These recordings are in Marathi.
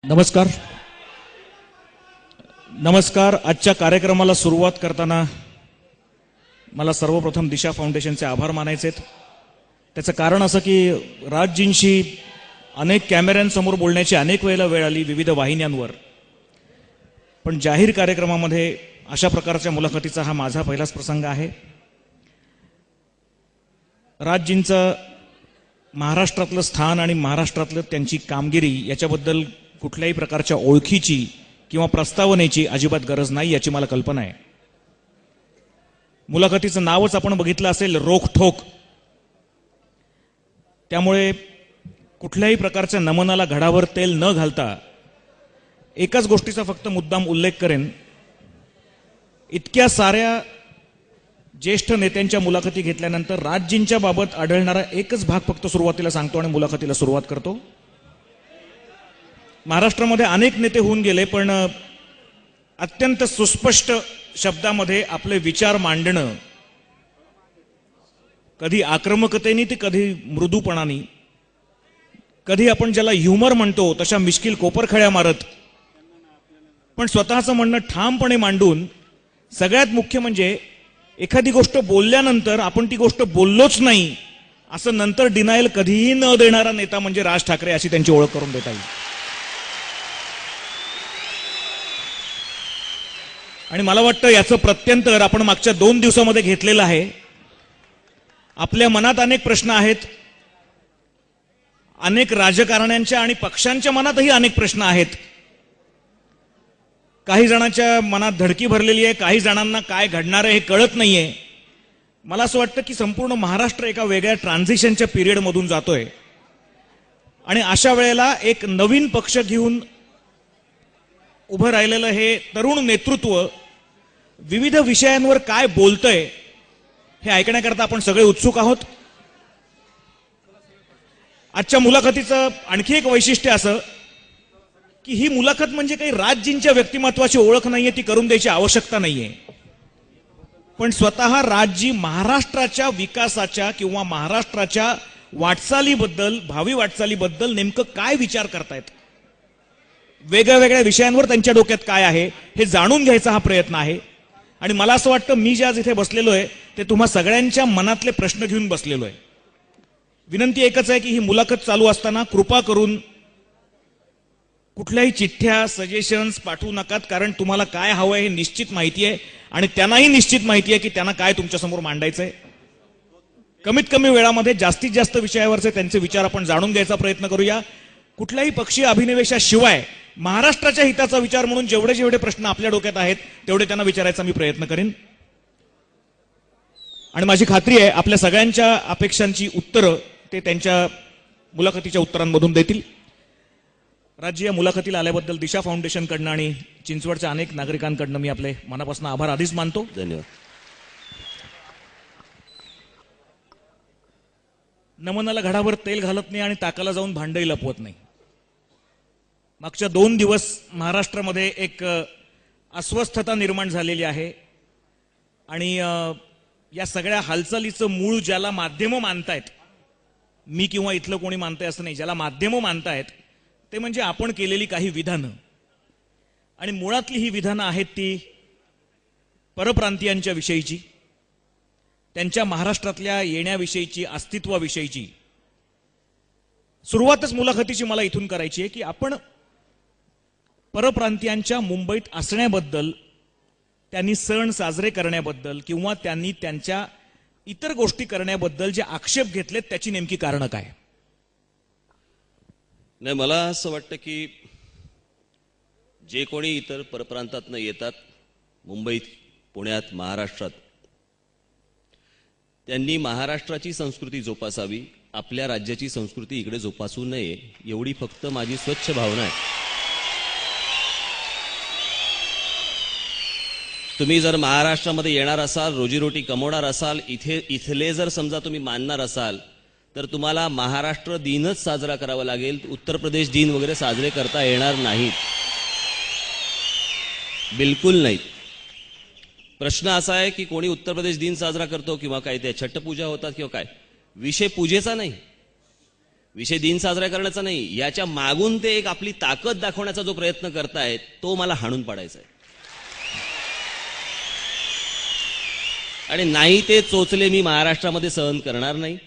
नमस्कार. आजच्या कार्यक्रमाला सुरुवात करताना मला सर्वप्रथम दिशा फाउंडेशनचे आभार मानायचे आहेत. त्याचं कारण असं की राजजींशी अनेक कॅमेऱ्यांसमोर बोलण्याची अनेक वेळेला वेळ आली विविध वाहिन्यांवर, पण जाहीर कार्यक्रमामध्ये अशा प्रकारच्या मुलाखतीचा हा माझा पहिलाच प्रसंग आहे. राजजींचं महाराष्ट्रातलं स्थान आणि महाराष्ट्रातलं त्यांची कामगिरी याच्याबद्दल कुठल्याही प्रकारच्या ओळखीची किंवा प्रस्तावनेची अजिबात गरज नाही याची मला कल्पना आहे. मुलाखतीचं नावच आपण बघितलं असेल, रोखठोक. त्यामुळे कुठल्याही प्रकारच्या नमनाला घडावर तेल न घालता एकाच गोष्टीचा फक्त मुद्दाम उल्लेख करेन. इतक्या साऱ्या ज्येष्ठ नेत्यांच्या मुलाखती घेतल्यानंतर राजजींच्या बाबत आढळणारा एकच भाग फक्त सुरुवातीला सांगतो आणि मुलाखतीला सुरुवात करतो. महाराष्ट्रामध्ये अनेक नेते होऊन गेले, पण अत्यंत सुस्पष्ट शब्दामध्ये आपले विचार मांडणं, कधी आक्रमकतेने ते कधी मृदूपणाने, कधी आपण ज्याला ह्युमर म्हणतो तशा मिश्किल कोपरखळ्या मारत, पण स्वतःचं म्हणणं ठामपणे मांडून, सगळ्यात मुख्य म्हणजे एखादी गोष्ट बोलल्यानंतर आपण ती गोष्ट बोललोच नाही असं नंतर डिनायल कधीही न देणारा नेता म्हणजे राज ठाकरे, अशी त्यांची ओळख करून देता येईल. आणि मला वाटतं याचं प्रत्यंतर आपण मागच्या 2 दिवसामध्ये घेतलेलं आहे. आपल्या मनात अनेक प्रश्न आहेत, अनेक राजकारण्यांच्या आणि पक्षांच्या मनातही अनेक प्रश्न आहेत. काही जणांच्या मनात धडकी भरलेली आहे, काही जणांना काय घडणार आहे हे कळत नाहीये. मला असं वाटतं की संपूर्ण महाराष्ट्र एका वेगळ्या ट्रान्झिशनच्या पिरियडमधून जातोय आणि अशा वेळेला एक नवीन पक्ष घेऊन उभं राहिलेलं हे तरुण नेतृत्व विविध विषयांवर काय बोलतंय हे ऐकण्याकरता आपण सगळे उत्सुक आहोत. आजच्या मुलाखतीचं आणखी एक वैशिष्ट्य असं की ही मुलाखत म्हणजे काही राजजींच्या व्यक्तिमत्वाची ओळख नाहीये, ती करून द्यायची आवश्यकता नाहीये. पण स्वतः राजजी महाराष्ट्राच्या विकासाच्या किंवा महाराष्ट्राच्या वाटचालीबद्दल, भावी वाटचालीबद्दल नेमकं काय विचार करतायत, वेगळ्या वेगळ्या विषयांवर त्यांच्या डोक्यात काय आहे हे जाणून घ्यायचा हा प्रयत्न आहे. आणि मला असं वाटतं मी जे आज इथे बसलेलो आहे ते तुम्हा सगळ्यांच्या मनातले प्रश्न घेऊन बसलेलो आहे. विनंती एकच आहे की ही मुलाखत चालू असताना कृपा करून कुठल्याही चिठ्ठ्या, सजेशन्स पाठवू नकात, कारण तुम्हाला काय हवं आहे हे निश्चित माहिती आहे आणि त्यांनाही निश्चित माहिती आहे की त्यांना काय तुमच्यासमोर मांडायचंय. कमीत कमी वेळामध्ये जास्तीत जास्त विषयावरचे त्यांचे विचार आपण जाणून घ्यायचा प्रयत्न करूया. कुठल्याही पक्षीय अभिनिवेशाशिवाय महाराष्ट्राच्या हिताचा विचार म्हणून जेवढे जेवढे प्रश्न आपल्या डोक्यात आहेत तेवढे त्यांना विचारायचा मी प्रयत्न करेन. आणि माझी खात्री आहे आपल्या सगळ्यांच्या अपेक्षांची उत्तरं ते त्यांच्या मुलाखतीच्या उत्तरांमधून देतील. राजजी, या मुलाखतीला आल्याबद्दल दिशा फाउंडेशनकडनं आणि चिंचवडच्या अनेक नागरिकांकडनं मी आपले मनापासून आभार आधीच मानतो. धन्यवाद. नमनाला घडावर तेल घालत नाही आणि ताकाला जाऊन भांडही लपवत नाही. मागच्या 2 दिवस महाराष्ट्रामध्ये एक अस्वस्थता निर्माण झालेली आहे आणि या सगळ्या हालचालीचं मूळ ज्याला माध्यमं मानतायत, मी किंवा इथलं कोणी मानताय असं नाही, ज्याला माध्यमं मानतायत ते म्हणजे आपण केलेली काही विधानं. आणि मुळातली ही विधानं आहेत ती परप्रांतीयांच्या विषयीची, त्यांच्या महाराष्ट्रातल्या येण्याविषयीची, अस्तित्वाविषयीची. सुरुवातच मुलाखतीची मला इथून करायची आहे की आपण परप्रांतीयांच्या मुंबईत असण्याबद्दल, त्यांनी सण साजरे करण्याबद्दल किंवा त्यांनी त्यांच्या इतर गोष्टी करण्याबद्दल जे आक्षेप घेतलेत त्याची नेमकी कारणं काय? नाही, मला असं वाटतं की जे कोणी इतर परप्रांतातनं येतात मुंबईत, पुण्यात, महाराष्ट्रात, त्यांनी महाराष्ट्राची संस्कृती जोपासावी, आपल्या राज्याची संस्कृती इकडे जोपासू नये, एवढी फक्त माझी स्वच्छ भावना आहे. तुम्ही जर महाराष्ट्रामध्ये येणार असाल, रोजीरोटी कमवणार असाल, इथले जर समजा तुम्ही मानणार असाल तर तुम्हाला महाराष्ट्र दिनच साजरा करावा लागेल. उत्तर प्रदेश दिन वगैरे साजरे करता येणार नाहीत, बिलकुल नाहीत. प्रश्न असा आहे की कोणी उत्तर प्रदेश दिन साजरा करतो किंवा काय ते छठ पूजा होतात किंवा काय, विषय पूजेचा नाही. विषय दिन साजरा करण्याचा नाही, याच्या मागून ते एक आपली ताकद दाखवण्याचा जो प्रयत्न करतायत तो मला हाणून पाडायचा आहे. आणि नाही ते चोचले मी महाराष्ट्रामध्ये सहन करणार नाही.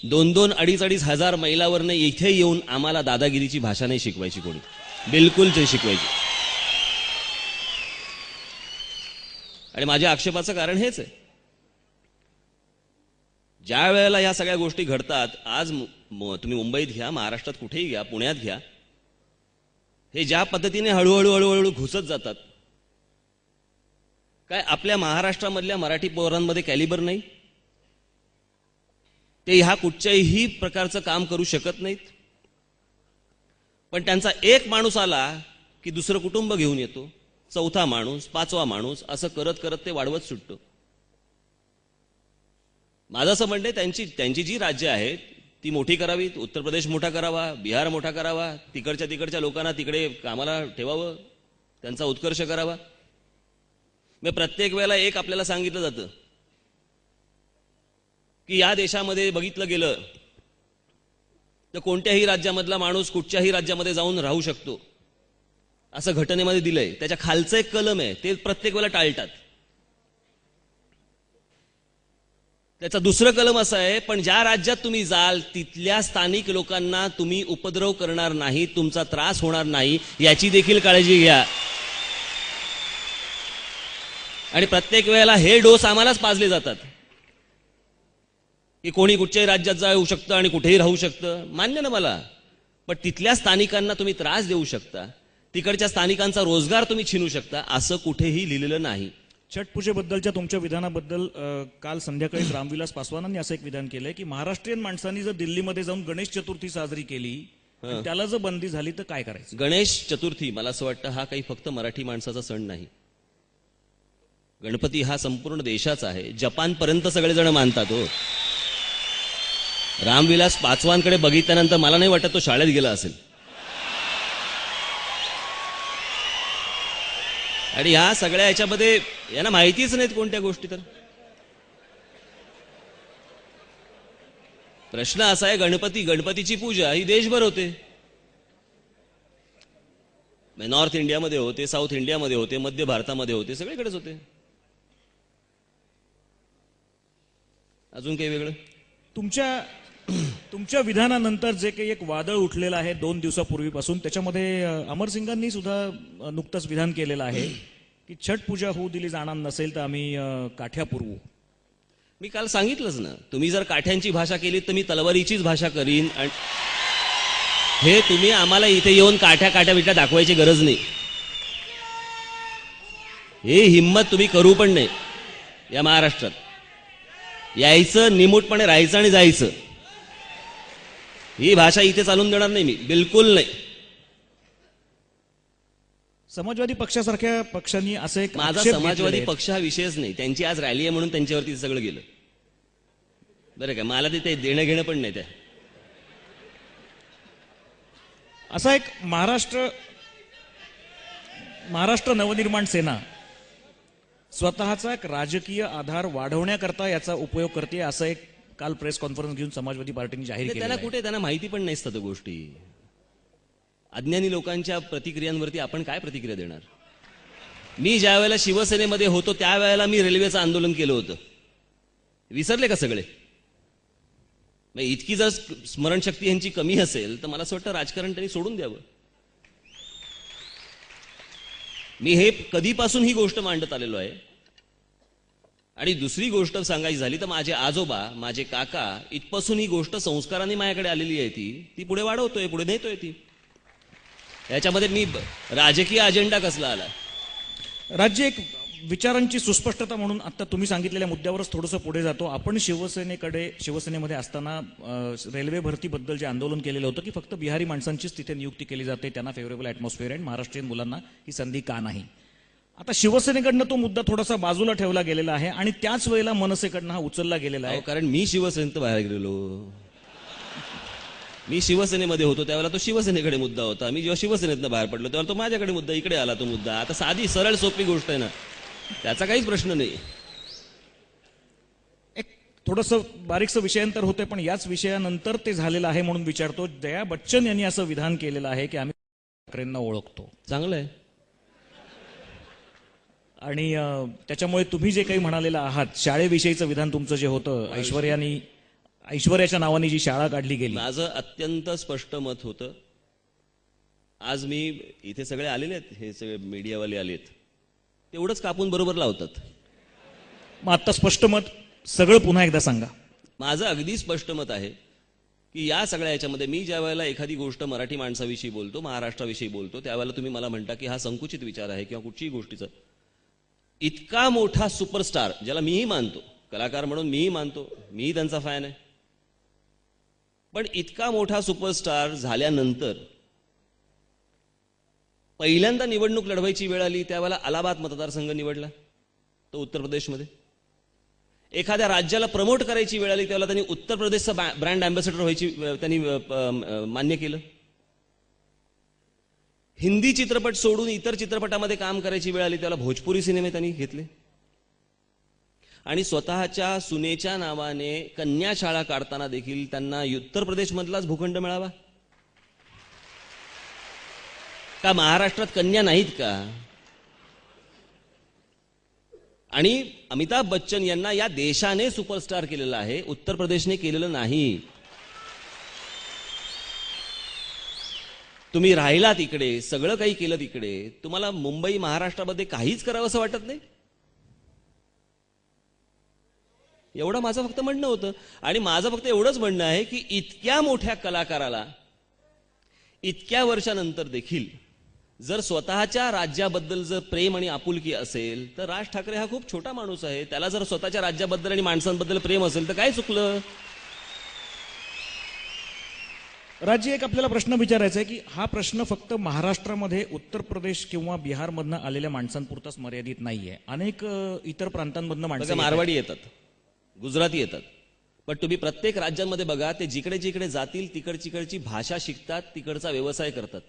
2-2, 2,500 हजार मैलावरनं इथे येऊन आम्हाला दादागिरीची भाषा नाही शिकवायची कोणी, बिलकुल ते शिकवायची. आणि माझ्या आक्षेपाचं कारण हेच आहे. ज्या वेळेला ह्या सगळ्या गोष्टी घडतात, आज तुम्ही मुंबईत घ्या, महाराष्ट्रात कुठेही घ्या, पुण्यात घ्या, हे ज्या पद्धतीने हळूहळू हळूहळू घुसत जातात, काय आपल्या महाराष्ट्रामधल्या मराठी पोरांमध्ये कॅलिबर नाही? ते ह्या कुठच्याही प्रकारचं काम करू शकत नाहीत. पण त्यांचा एक माणूस आला की दुसरं कुटुंब घेऊन येतो, चौथा माणूस, पाचवा माणूस, असं करत करत ते वाढवत सुटतो. माझं असं म्हणणं आहे, त्यांची जी राज्य आहेत ती मोठी करावीत. उत्तर प्रदेश मोठा करावा, बिहार मोठा करावा, तिकडच्या लोकांना तिकडे कामाला ठेवावं, त्यांचा उत्कर्ष करावा. मग प्रत्येक वेळेला एक आपल्याला सांगितलं जातं की या देशामध्ये बघितलं गेलं तर कोणत्याही राज्यामधला माणूस कुठच्याही राज्यामध्ये जाऊन राहू शकतो, असं घटनेमध्ये दिलंय. त्याच्या खालचं एक कलम आहे, ते प्रत्येक वेळेला टाळतात. त्याचं दुसरं कलम असं आहे, पण ज्या राज्यात तुम्ही जाल तिथल्या स्थानिक लोकांना तुम्ही उपद्रव करणार नाही, तुमचा त्रास होणार नाही, याची देखील काळजी घ्या. आणि प्रत्येक वेळेला हे डोस आम्हालाच पाजले जातात की कोणी कुठच्याही राज्यात जाऊ शकतं आणि कुठेही राहू शकतं. मान्य ना मला, पण तिथल्या स्थानिकांना तुम्ही त्रास देऊ शकता, तिकडच्या स्थानिकांचा रोजगार तुम्ही छीनू शकता, असं कुठेही लिहिलेलं नाही. छटपूजेबद्दलच्या तुमच्या विधानाबद्दल काल संध्याकाळी रामविलास पासवानांनी असं एक विधान केलंय की महाराष्ट्रीयन माणसांनी जर दिल्लीमध्ये जाऊन गणेश चतुर्थी साजरी केली, आणि त्याला जर बंदी झाली तर काय करायचं? गणेश चतुर्थी मला असं वाटतं हा काही फक्त मराठी माणसाचा सण नाही. गणपती हा संपूर्ण देशाचा आहे. जपानपर्यंत सगळेजण मानतात. हो, रामविलास पासवानकडे बघितल्यानंतर मला नाही वाटत तो शाळेत गेला असेल. आणि ह्या सगळ्या याच्यामध्ये यांना माहितीच नाहीत कोणत्या गोष्टी. तर प्रश्न असा आहे, गणपतीची पूजा ही देशभर होते. नॉर्थ इंडियामध्ये होते, साऊथ इंडियामध्ये होते, मध्य भारतामध्ये होते, सगळीकडेच होते. अजून काही वेगळं? तुमच्या विधानानंतर जे काही एक वादळ उठलेलं आहे 2 दिवसापूर्वीपासून, त्याच्यामध्ये अमरसिंगांनी सुद्धा नुकतंच विधान केलेलं आहे की छठ पूजा होऊ दिली जाणार नसेल तर आम्ही काठ्या पुरवू. मी काल सांगितलंच ना, तुम्ही जर काठ्यांची भाषा केली तर मी तलवारीचीच भाषा करीन. आणि हे तुम्ही आम्हाला इथे येऊन काठ्या बिठ्या दाखवायची गरज नाही. हे हिम्मत तुम्ही करू पण नाही. या महाराष्ट्रात यायचं, निमूटपणे राहायचं आणि जायचं. ही भाषा इथे चालून देणार नाही मी, बिलकुल नाही. समाजवादी पक्षासारख्या पक्षांनी असं एक माझा आक्षेप समाजवादी घेतलेले पक्ष हा विषयच नाही. त्यांची आज रॅली आहे म्हणून त्यांच्यावरती सगळं गेलं. बरं का, मला ते देणं घेणं पण नाही. त्या असा एक महाराष्ट्र नवनिर्माण सेना स्वतःचा एक राजकीय आधार वाढवण्याकरता याचा उपयोग करते, असं एक काल प्रेस कॉन्फरन्स घेऊन समाजवादी पार्टीने जाहीर केलं. त्यांना कुठे, त्यांना माहिती पण नाही असतात गोष्टी. अज्ञानी लोकांच्या प्रतिक्रियांवरती आपण काय प्रतिक्रिया देणार? मी ज्या वेळेला शिवसेनेमध्ये होतो त्यावेळेला मी रेल्वेचं आंदोलन केलं होतं. विसरले का सगळे? इतकी जर स्मरणशक्ती यांची कमी असेल तर मला असं वाटतं राजकारण त्यांनी सोडून द्यावं. मी हे कधीपासून ही गोष्ट मांडत आलेलो आहे. आणि दुसरी गोष्ट सांगायची झाली तर माझे आजोबा, माझे काका, इथपासून ही गोष्ट संस्काराने माझ्याकडे आलेली आहे. ती पुढे वाढवतोय, पुढे नेतोय. ती याच्यामध्ये मी राजकीय अजेंडा कसला आला? राज्य एक विचारांची सुस्पष्टता म्हणून आता तुम्ही सांगितलेल्या मुद्द्यावरच थोडंसं पुढे जातो. आपण शिवसेनेमध्ये असताना रेल्वे भरतीबद्दल जे आंदोलन केलेलं होतं की फक्त बिहारी माणसांचीच तिथे नियुक्ती केली जाते, त्यांना फेवरेबल ॲटमॉस्फिअर आहे, महाराष्ट्रीयन मुलांना ही संधी का नाही? आता शिवसेनेकडनं तो मुद्दा थोडासा बाजूला ठेवला गेलेला आहे आणि त्याच वेळेला मनसेकडनं हा उचलला गेलेला आहे. कारण मी शिवसेनेत बाहेर गेलेलो. मी शिवसेनेमध्ये होतो त्यावेळेला तो शिवसेनेकडे मुद्दा होता. मी जेव्हा शिवसेनेतनं बाहेर पडलो तेव्हा तो माझ्याकडे मुद्दा, इकडे आला तो मुद्दा. आता साधी सरळ सोपी गोष्ट आहे ना, त्याचा काहीच प्रश्न नाही. थोडंसं बारीकसं विषयांतर होते, पण याच विषयानंतर ते झालेलं आहे म्हणून विचारतो. जया बच्चन यांनी असं विधान केलेलं आहे की आम्ही ठाकरेंना ओळखतो चांगलं आहे. आणि त्याच्यामुळे तुम्ही जे काही म्हणालेलं आहात, शाळेविषयीचं विधान तुमचं जे होतं, ऐश्वर्याच्या नावाने जी शाळा काढली गेली, माझं अत्यंत स्पष्ट मत होतं. आज मी इथे सगळे आलेले आहेत, हे सगळे मीडियावाले आलेत, तेवढंच कापून बरोबर लावतात. मग आता स्पष्ट मत सगळं पुन्हा एकदा सांगा. माझं अगदी स्पष्ट मत आहे की या सगळ्या याच्यामध्ये मी ज्या वेळेला एखादी गोष्ट मराठी माणसाविषयी बोलतो, महाराष्ट्राविषयी बोलतो, त्यावेळेला तुम्ही मला म्हणता की हा संकुचित विचार आहे किंवा कुठच्याही गोष्टीचं. इतका मोठा सुपरस्टार, ज्याला मीही मानतो, कलाकार म्हणून मीही मानतो, मीही त्यांचा फॅन आहे, पण इतका मोठा सुपरस्टार झाल्यानंतर पहिल्यांदा निवडणूक लढवायची वेळ आली त्यावेळेला अलाहाबाद मतदारसंघ निवडला, तो उत्तर प्रदेशमध्ये. एखाद्या राज्याला प्रमोट करायची वेळ आली त्यावेळेला त्यांनी उत्तर प्रदेशचा ब्रँड अँबॅसेडर व्हायची त्यांनी मान्य केलं. हिंदी चित्रपट सोडून इतर चित्रपटामध्ये काम करायची वेळ आली त्याला भोजपुरी सिनेमे त्यांनी घेतले. आणि स्वतःच्या सुनेच्या नावाने कन्या शाळा काढताना देखील त्यांना उत्तर प्रदेशमधलाच भूखंड मिळावा का? महाराष्ट्रात कन्या नाहीत का? आणि अमिताभ बच्चन यांना या देशाने सुपरस्टार केलेलं आहे, उत्तर प्रदेशने केलेलं नाही. तुम्ही राहिलात इकडे, सगळं काही केलं तिकडे, तुम्हाला मुंबई महाराष्ट्रामध्ये काहीच करावं असं वाटत नाही? एवढं माझं फक्त म्हणणं होतं. आणि माझं फक्त एवढंच म्हणणं आहे की इतक्या मोठ्या कलाकाराला इतक्या वर्षानंतर देखील जर स्वतःच्या राज्याबद्दल जर प्रेम आणि आपुलकी असेल तर राज ठाकरे हा खूप छोटा माणूस आहे. त्याला जर स्वतःच्या राज्याबद्दल आणि माणसांबद्दल प्रेम असेल तर काय चुकलं? राज्य एक आपल्याला प्रश्न विचारायचा आहे की हा प्रश्न फक्त महाराष्ट्रामध्ये उत्तर प्रदेश किंवा बिहारमधनं आलेल्या माणसांपुरताच मर्यादित नाहीये. अनेक इतर प्रांतांमधनं माणसं मारवाडी येतात, गुजराती येतात, पण तुम्ही प्रत्येक राज्यांमध्ये बघा, ते जिकडे जिकडे जातील तिकडची भाषा शिकतात, तिकडचा व्यवसाय करतात.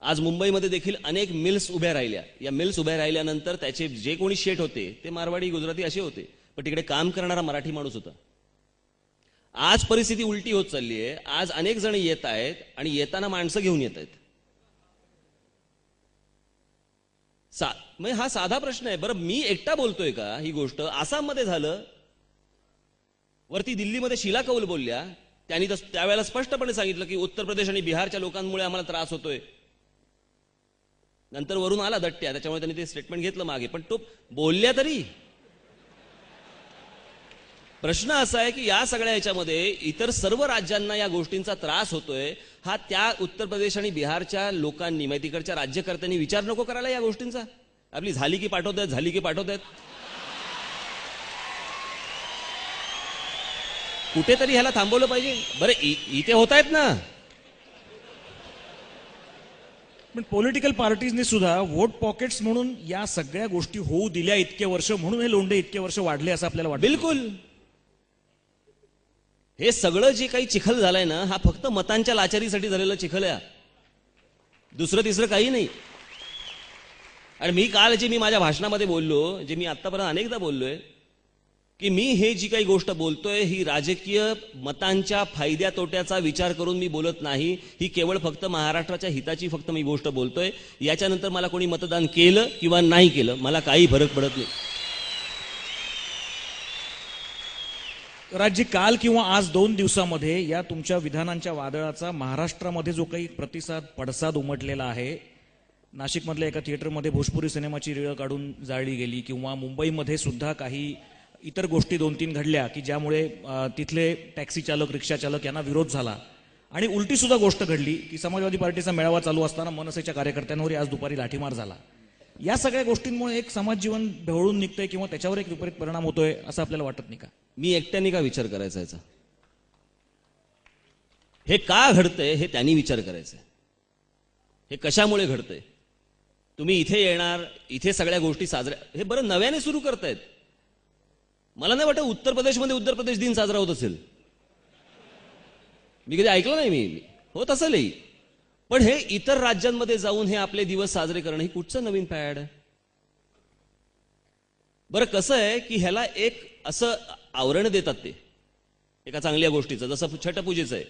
आज मुंबईमध्ये देखील अनेक मिल्स उभ्या राहिल्या. या मिल्स उभ्या राहिल्यानंतर त्याचे जे कोणी शेठ होते ते मारवाडी गुजराती असे होते, पण तिकडे काम करणारा मराठी माणूस होता. आज परिस्थिती उलटी होत चालली आहे. आज अनेक जण येत आहेत आणि येताना माणसं घेऊन येत आहेत. म्हणजे हा साधा प्रश्न आहे. बरं, मी एकटा बोलतोय का ही गोष्ट? आसाममध्ये झालं, वरती दिल्लीमध्ये शीला कौल बोलल्या, त्यांनी त्यावेळेला स्पष्टपणे सांगितलं की उत्तर प्रदेश आणि बिहारच्या लोकांमुळे आम्हाला त्रास होतोय. नंतर वरून आला दट्ट्या, त्याच्यामुळे त्यांनी ते स्टेटमेंट घेतलं मागे, पण तो बोलल्या तरी. प्रश्न असा आहे की या सगळ्या याच्यामध्ये इतर सर्व राज्यांना या गोष्टींचा त्रास होतोय, हा त्या उत्तर प्रदेश आणि बिहारच्या लोकांनी, म्हणजे तिकडच्या राज्यकर्त्यांनी विचार नको करायला या गोष्टींचा? आपली झाली की पाठवतायत, झाली की पाठवतायत. कुठेतरी ह्याला थांबवलं पाहिजे. बरं, इथे होत आहेत ना, पण पॉलिटिकल पार्टीजने सुद्धा वोट पॉकेट्स म्हणून या सगळ्या गोष्टी होऊ दिल्या इतके वर्ष, म्हणून हे लोंढे इतके वर्ष वाढले असं आपल्याला वाटतं. बिलकुल. हे सगळं जे काही चिखल झालंय ना, हा फक्त मतांच्या लाचारीसाठी झालेलं चिखल आहे, दुसरं तिसरं काही नाही. आणि मी काल जे मी माझ्या भाषणामध्ये बोललो, जे मी आतापर्यंत अनेकदा बोललोय, की मी हे जी काही गोष्ट बोलतोय ही राजकीय मतांच्या फायद्या तोट्याचा विचार करून मी बोलत नाही. ही केवळ फक्त महाराष्ट्राच्या हिताची फक्त मी गोष्ट बोलतोय. याच्यानंतर मला कोणी मतदान केलं किंवा नाही केलं मला काही फरक पडत नाही. राज्य काल किंवा आज 2 दिवसामध्ये या तुमच्या विधानांच्या वादळाचा महाराष्ट्रामध्ये जो काही पडसाद उमटलेला आहे, नाशिकमधल्या एका थिएटरमध्ये भोजपुरी सिनेमाची रीळ काढून जाळली गेली, किंवा मुंबईमध्ये सुद्धा काही इतर गोष्टी 2-3 घडल्या की ज्यामुळे तिथले टॅक्सी चालक, रिक्षा चालक यांना विरोध झाला. आणि उलटी सुद्धा गोष्ट घडली की समाजवादी पार्टीचा मेळावा चालू असताना मनसेच्या कार्यकर्त्यांवर आज दुपारी लाठीमार झाला. या सगळ्या गोष्टींमुळे एक समाज जीवन ढवळून निघतंय किंवा त्याच्यावर एक विपरीत परिणाम होतोय असं आपल्याला वाटत नाही का? मी एकट्याने का विचार करायचा याचा? हे का घडतंय हे त्यांनी विचार करायचा. हे कशामुळे घडतंय? तुम्ही इथे येणार, इथे सगळ्या गोष्टी साजऱ्या, हे बरं नव्याने सुरू करतायत. मला नाही वाटत उत्तर प्रदेशमध्ये उत्तर प्रदेश दिन साजरा होत असेल. मी कधी ऐकलं नाही. मी होत असेलही, पण हे इतर राज्यांमध्ये जाऊन हे आपले दिवस साजरे करणं ही कुठचं नवीन पॅड आहे? बरं, कसं आहे की ह्याला एक असं आवरण देतात ते एका चांगल्या गोष्टीचं, जसं छटपूजेचं आहे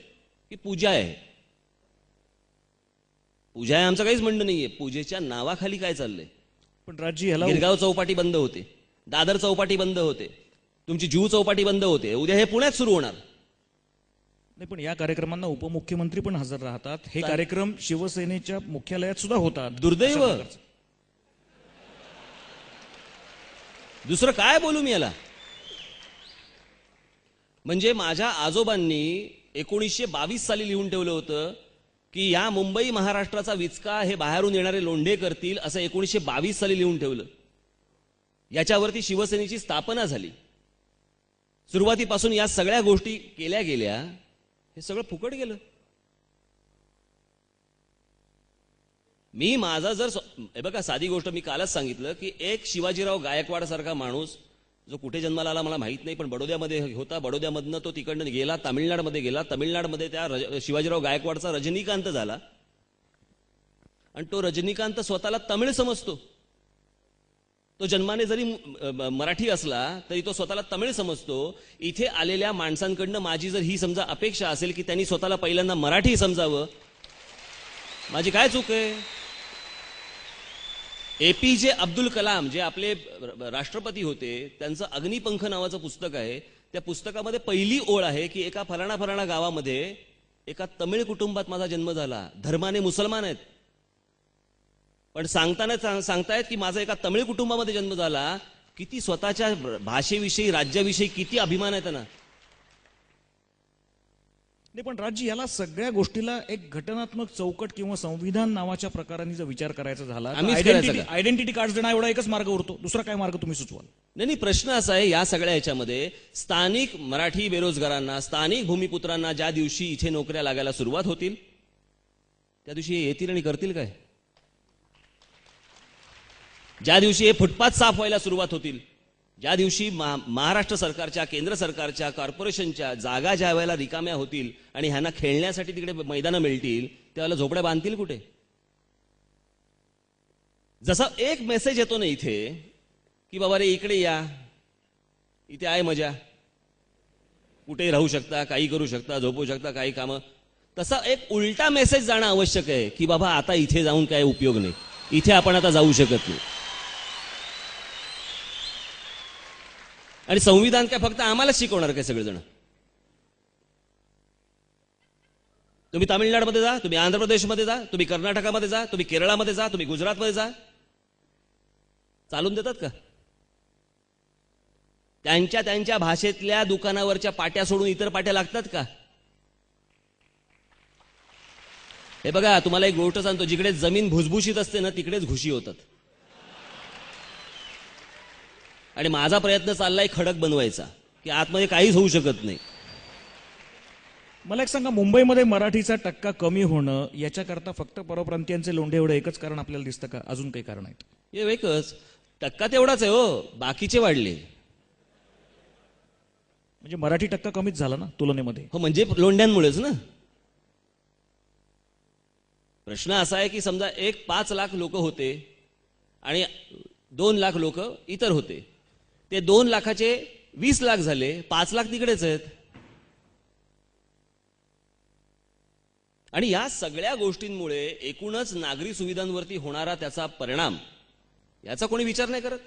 की पूजा आहे. पूजा आहे आमचं काहीच म्हणणं नाहीये, पूजेच्या नावाखाली काय चाललंय. पण राजजी ह्याला गिरगाव चौपाटी बंद होते, दादर चौपाटी बंद होते, तुमची जुहू चौपाटी बंद होते, उद्या हे पुण्यात सुरू होणार. नाही, पण या कार्यक्रमांना उपमुख्यमंत्री पण हजर राहतात. हे कार्यक्रम शिवसेनेच्या मुख्यालयात सुद्धा होतात. दुर्दैव. अशा प्रकारचं. दुसरं काय बोलू मी याला. म्हणजे माझ्या आजोबांनी 1922 साली लिहून ठेवलं होतं की या मुंबई महाराष्ट्राचा विचका हे बाहेरून येणारे लोंढे करतील, असं 1922 साली लिहून ठेवलं. याच्यावरती शिवसेनेची स्थापना झाली. सुरुवातीपासून या सगळ्या गोष्टी केल्या गेल्या, हे सगळं फुकट गेलं. मी माझा जर हे बघा, साधी गोष्ट मी कालच सांगितलं की एक शिवाजीराव गायकवाड सारखा माणूस जो कुठे जन्माला आला मला माहित नाही, पण बडोद्यामध्ये होता. बडोद्यामधनं तो तिकडनं गेला, तामिळनाडमध्ये गेला. तामिळनाडमध्ये त्या शिवाजीराव गायकवाडचा रजनीकांत झाला. आणि तो रजनीकांत स्वतःला तमिळ समजतो. तो जन्माने जरी मराठी असला तरी तो स्वतःला तमिळ समजतो. इथे आलेल्या माणसांकडनं माझी जर ही समजा अपेक्षा असेल की त्यांनी स्वतःला पहिल्यांदा मराठी समजावं, माझी काय चूक आहे. APJ अब्दुल कलाम जे आपले राष्ट्रपती होते, त्यांचं अग्निपंख नावाचं पुस्तक आहे. त्या पुस्तकामध्ये पहिली ओळ आहे की एका फलाणा फलाणा गावामध्ये एका तमिळ कुटुंबात माझा जन्म झाला. धर्माने मुसलमान आहेत, पण सांगतायत की माझा एका तमिळ कुटुंबामध्ये जन्म झाला. किती स्वतःच्या भाषेविषयी, राज्याविषयी किती अभिमान आहे त्यांना. नाही, पण राजजी याला सगळ्या गोष्टीला एक घटनात्मक चौकट किंवा संविधान नावाच्या प्रकाराने जर विचार करायचा झाला आयडेंटिटी कार्ड देणं एवढा एकच मार्ग उरतो. दुसरा काय मार्ग तुम्ही सुचवाल. नाही, प्रश्न असा आहे या सगळ्या ह्याच्यामध्ये स्थानिक मराठी बेरोजगारांना, स्थानिक भूमिपुत्रांना ज्या दिवशी इथे नोकऱ्या लागायला सुरुवात होतील त्या दिवशी हे येतील आणि करतील काय. ज्या दिवशी हे फुटपाथ साफ व्हायला सुरुवात होतील, ज्या दिवशी महाराष्ट्र सरकारच्या, केंद्र सरकारच्या, कॉर्पोरेशनच्या जागा ज्या वेळेला रिकाम्या होतील आणि ह्यांना खेळण्यासाठी तिकडे मैदानं मिळतील, त्यावेळेला झोपड्या बांधतील कुठे. जसा एक मेसेज येतो ना इथे की बाबा रे इकडे या, इथे आहे मजा, कुठेही राहू शकता, काही करू शकता, झोपू शकता, काही कामं, तसा एक उलटा मेसेज जाणं आवश्यक आहे की बाबा आता इथे जाऊन काय उपयोग नाही, इथे आपण आता जाऊ शकत नाही. आणि संविधान काय फक्त आम्हालाच शिकवणार काय सगळेजण. तुम्ही तामिळनाडूमध्ये जा, तुम्ही आंध्र प्रदेशमध्ये जा, तुम्ही कर्नाटकामध्ये जा, तुम्ही केरळामध्ये जा, तुम्ही गुजरातमध्ये जा, चालून देतात का. त्यांच्या भाषेतल्या दुकानावरच्या पाट्या सोडून इतर पाट्या लागतात का. हे बघा, तुम्हाला एक गोष्ट सांगतो, जिकडे जमीन भुसभुशीत असते ना तिकडेच घुशी होतात. आणि माझा प्रयत्न चाललाय खडक बनवायचा की आतमध्ये काहीच होऊ शकत नाही. मला एक सांगा, मुंबईमध्ये मराठीचा टक्का कमी होणं याच्याकरता फक्त परप्रांतीयांचे लोंढे एवढं एकच कारण आपल्याला दिसतं का, अजून काही कारण आहेत. हे एकच टक्का तेवढाच आहे हो, बाकीचे वाढले. म्हणजे मराठी टक्का कमीच झाला ना तुलनेमध्ये. हो, म्हणजे लोंढ्यांमुळेच ना. प्रश्न असा आहे की समजा 5 लाख लोक होते आणि 2 लाख लोक इतर होते, ते 2 लाखाचे 20 लाख झाले, 5 लाख तिकडेच आहेत. आणि या सगळ्या गोष्टींमुळे एकूणच नागरी सुविधांवरती होणारा त्याचा परिणाम याचा कोणी विचार नाही करत.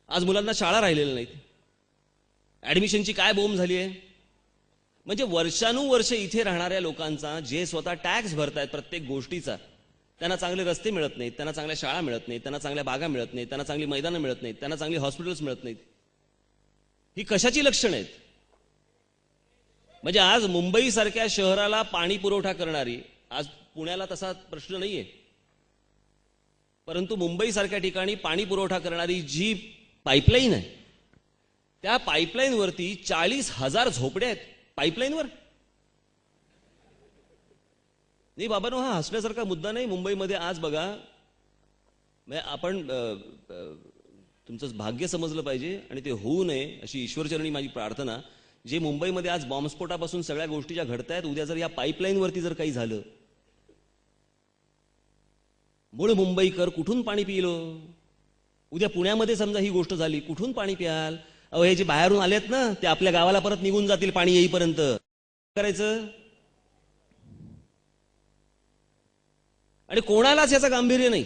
आज मुलांना शाळा राहिलेल्या नाहीत, ऍडमिशनची काय बोंब झाली आहे. म्हणजे वर्षानुवर्ष इथे राहणाऱ्या लोकांचा, जे स्वतः टॅक्स भरतायत प्रत्येक गोष्टीचा, त्यांना चांगले रस्ते मिळत नाहीत, त्यांना चांगल्या शाळा मिळत नाहीत, त्यांना चांगल्या बागा मिळत नाहीत, त्यांना चांगली मैदानं मिळत नाहीत, त्यांना चांगली हॉस्पिटल्स मिळत नाहीत. ही कशाची लक्षणं आहेत. म्हणजे आज मुंबई सारख्या शहराला पाणी पुरवठा करणारी, आज पुण्याला तसा प्रश्न नाहीये, परंतु मुंबई सारख्या ठिकाणी पाणी पुरवठा करणारी जी पाईपलाईन आहे, त्या पाईपलाईनवरती 40,000 झोपड्या आहेत. पाईपलाईनवर नाही बाबांनो, हा हसण्यासारखा मुद्दा नाही. मुंबईमध्ये आज बघा, आपण तुमचं भाग्य समजलं पाहिजे आणि ते होऊ नये अशी ईश्वरचरणी माझी प्रार्थना. जे मुंबईमध्ये आज बॉम्बस्फोटापासून सगळ्या गोष्टी ज्या घडतायत, उद्या जर या पाईपलाईनवरती जर काही झालं, मूळ मुंबईकर कुठून पाणी पिलो. उद्या पुण्यामध्ये समजा ही गोष्ट झाली, कुठून पाणी प्याल. अहो हे जे बाहेरून आलेत ना ते आपल्या गावाला परत निघून जातील पाणी येईपर्यंत. करायचं आणि कोणालाच याचं गांभीर्य नाही.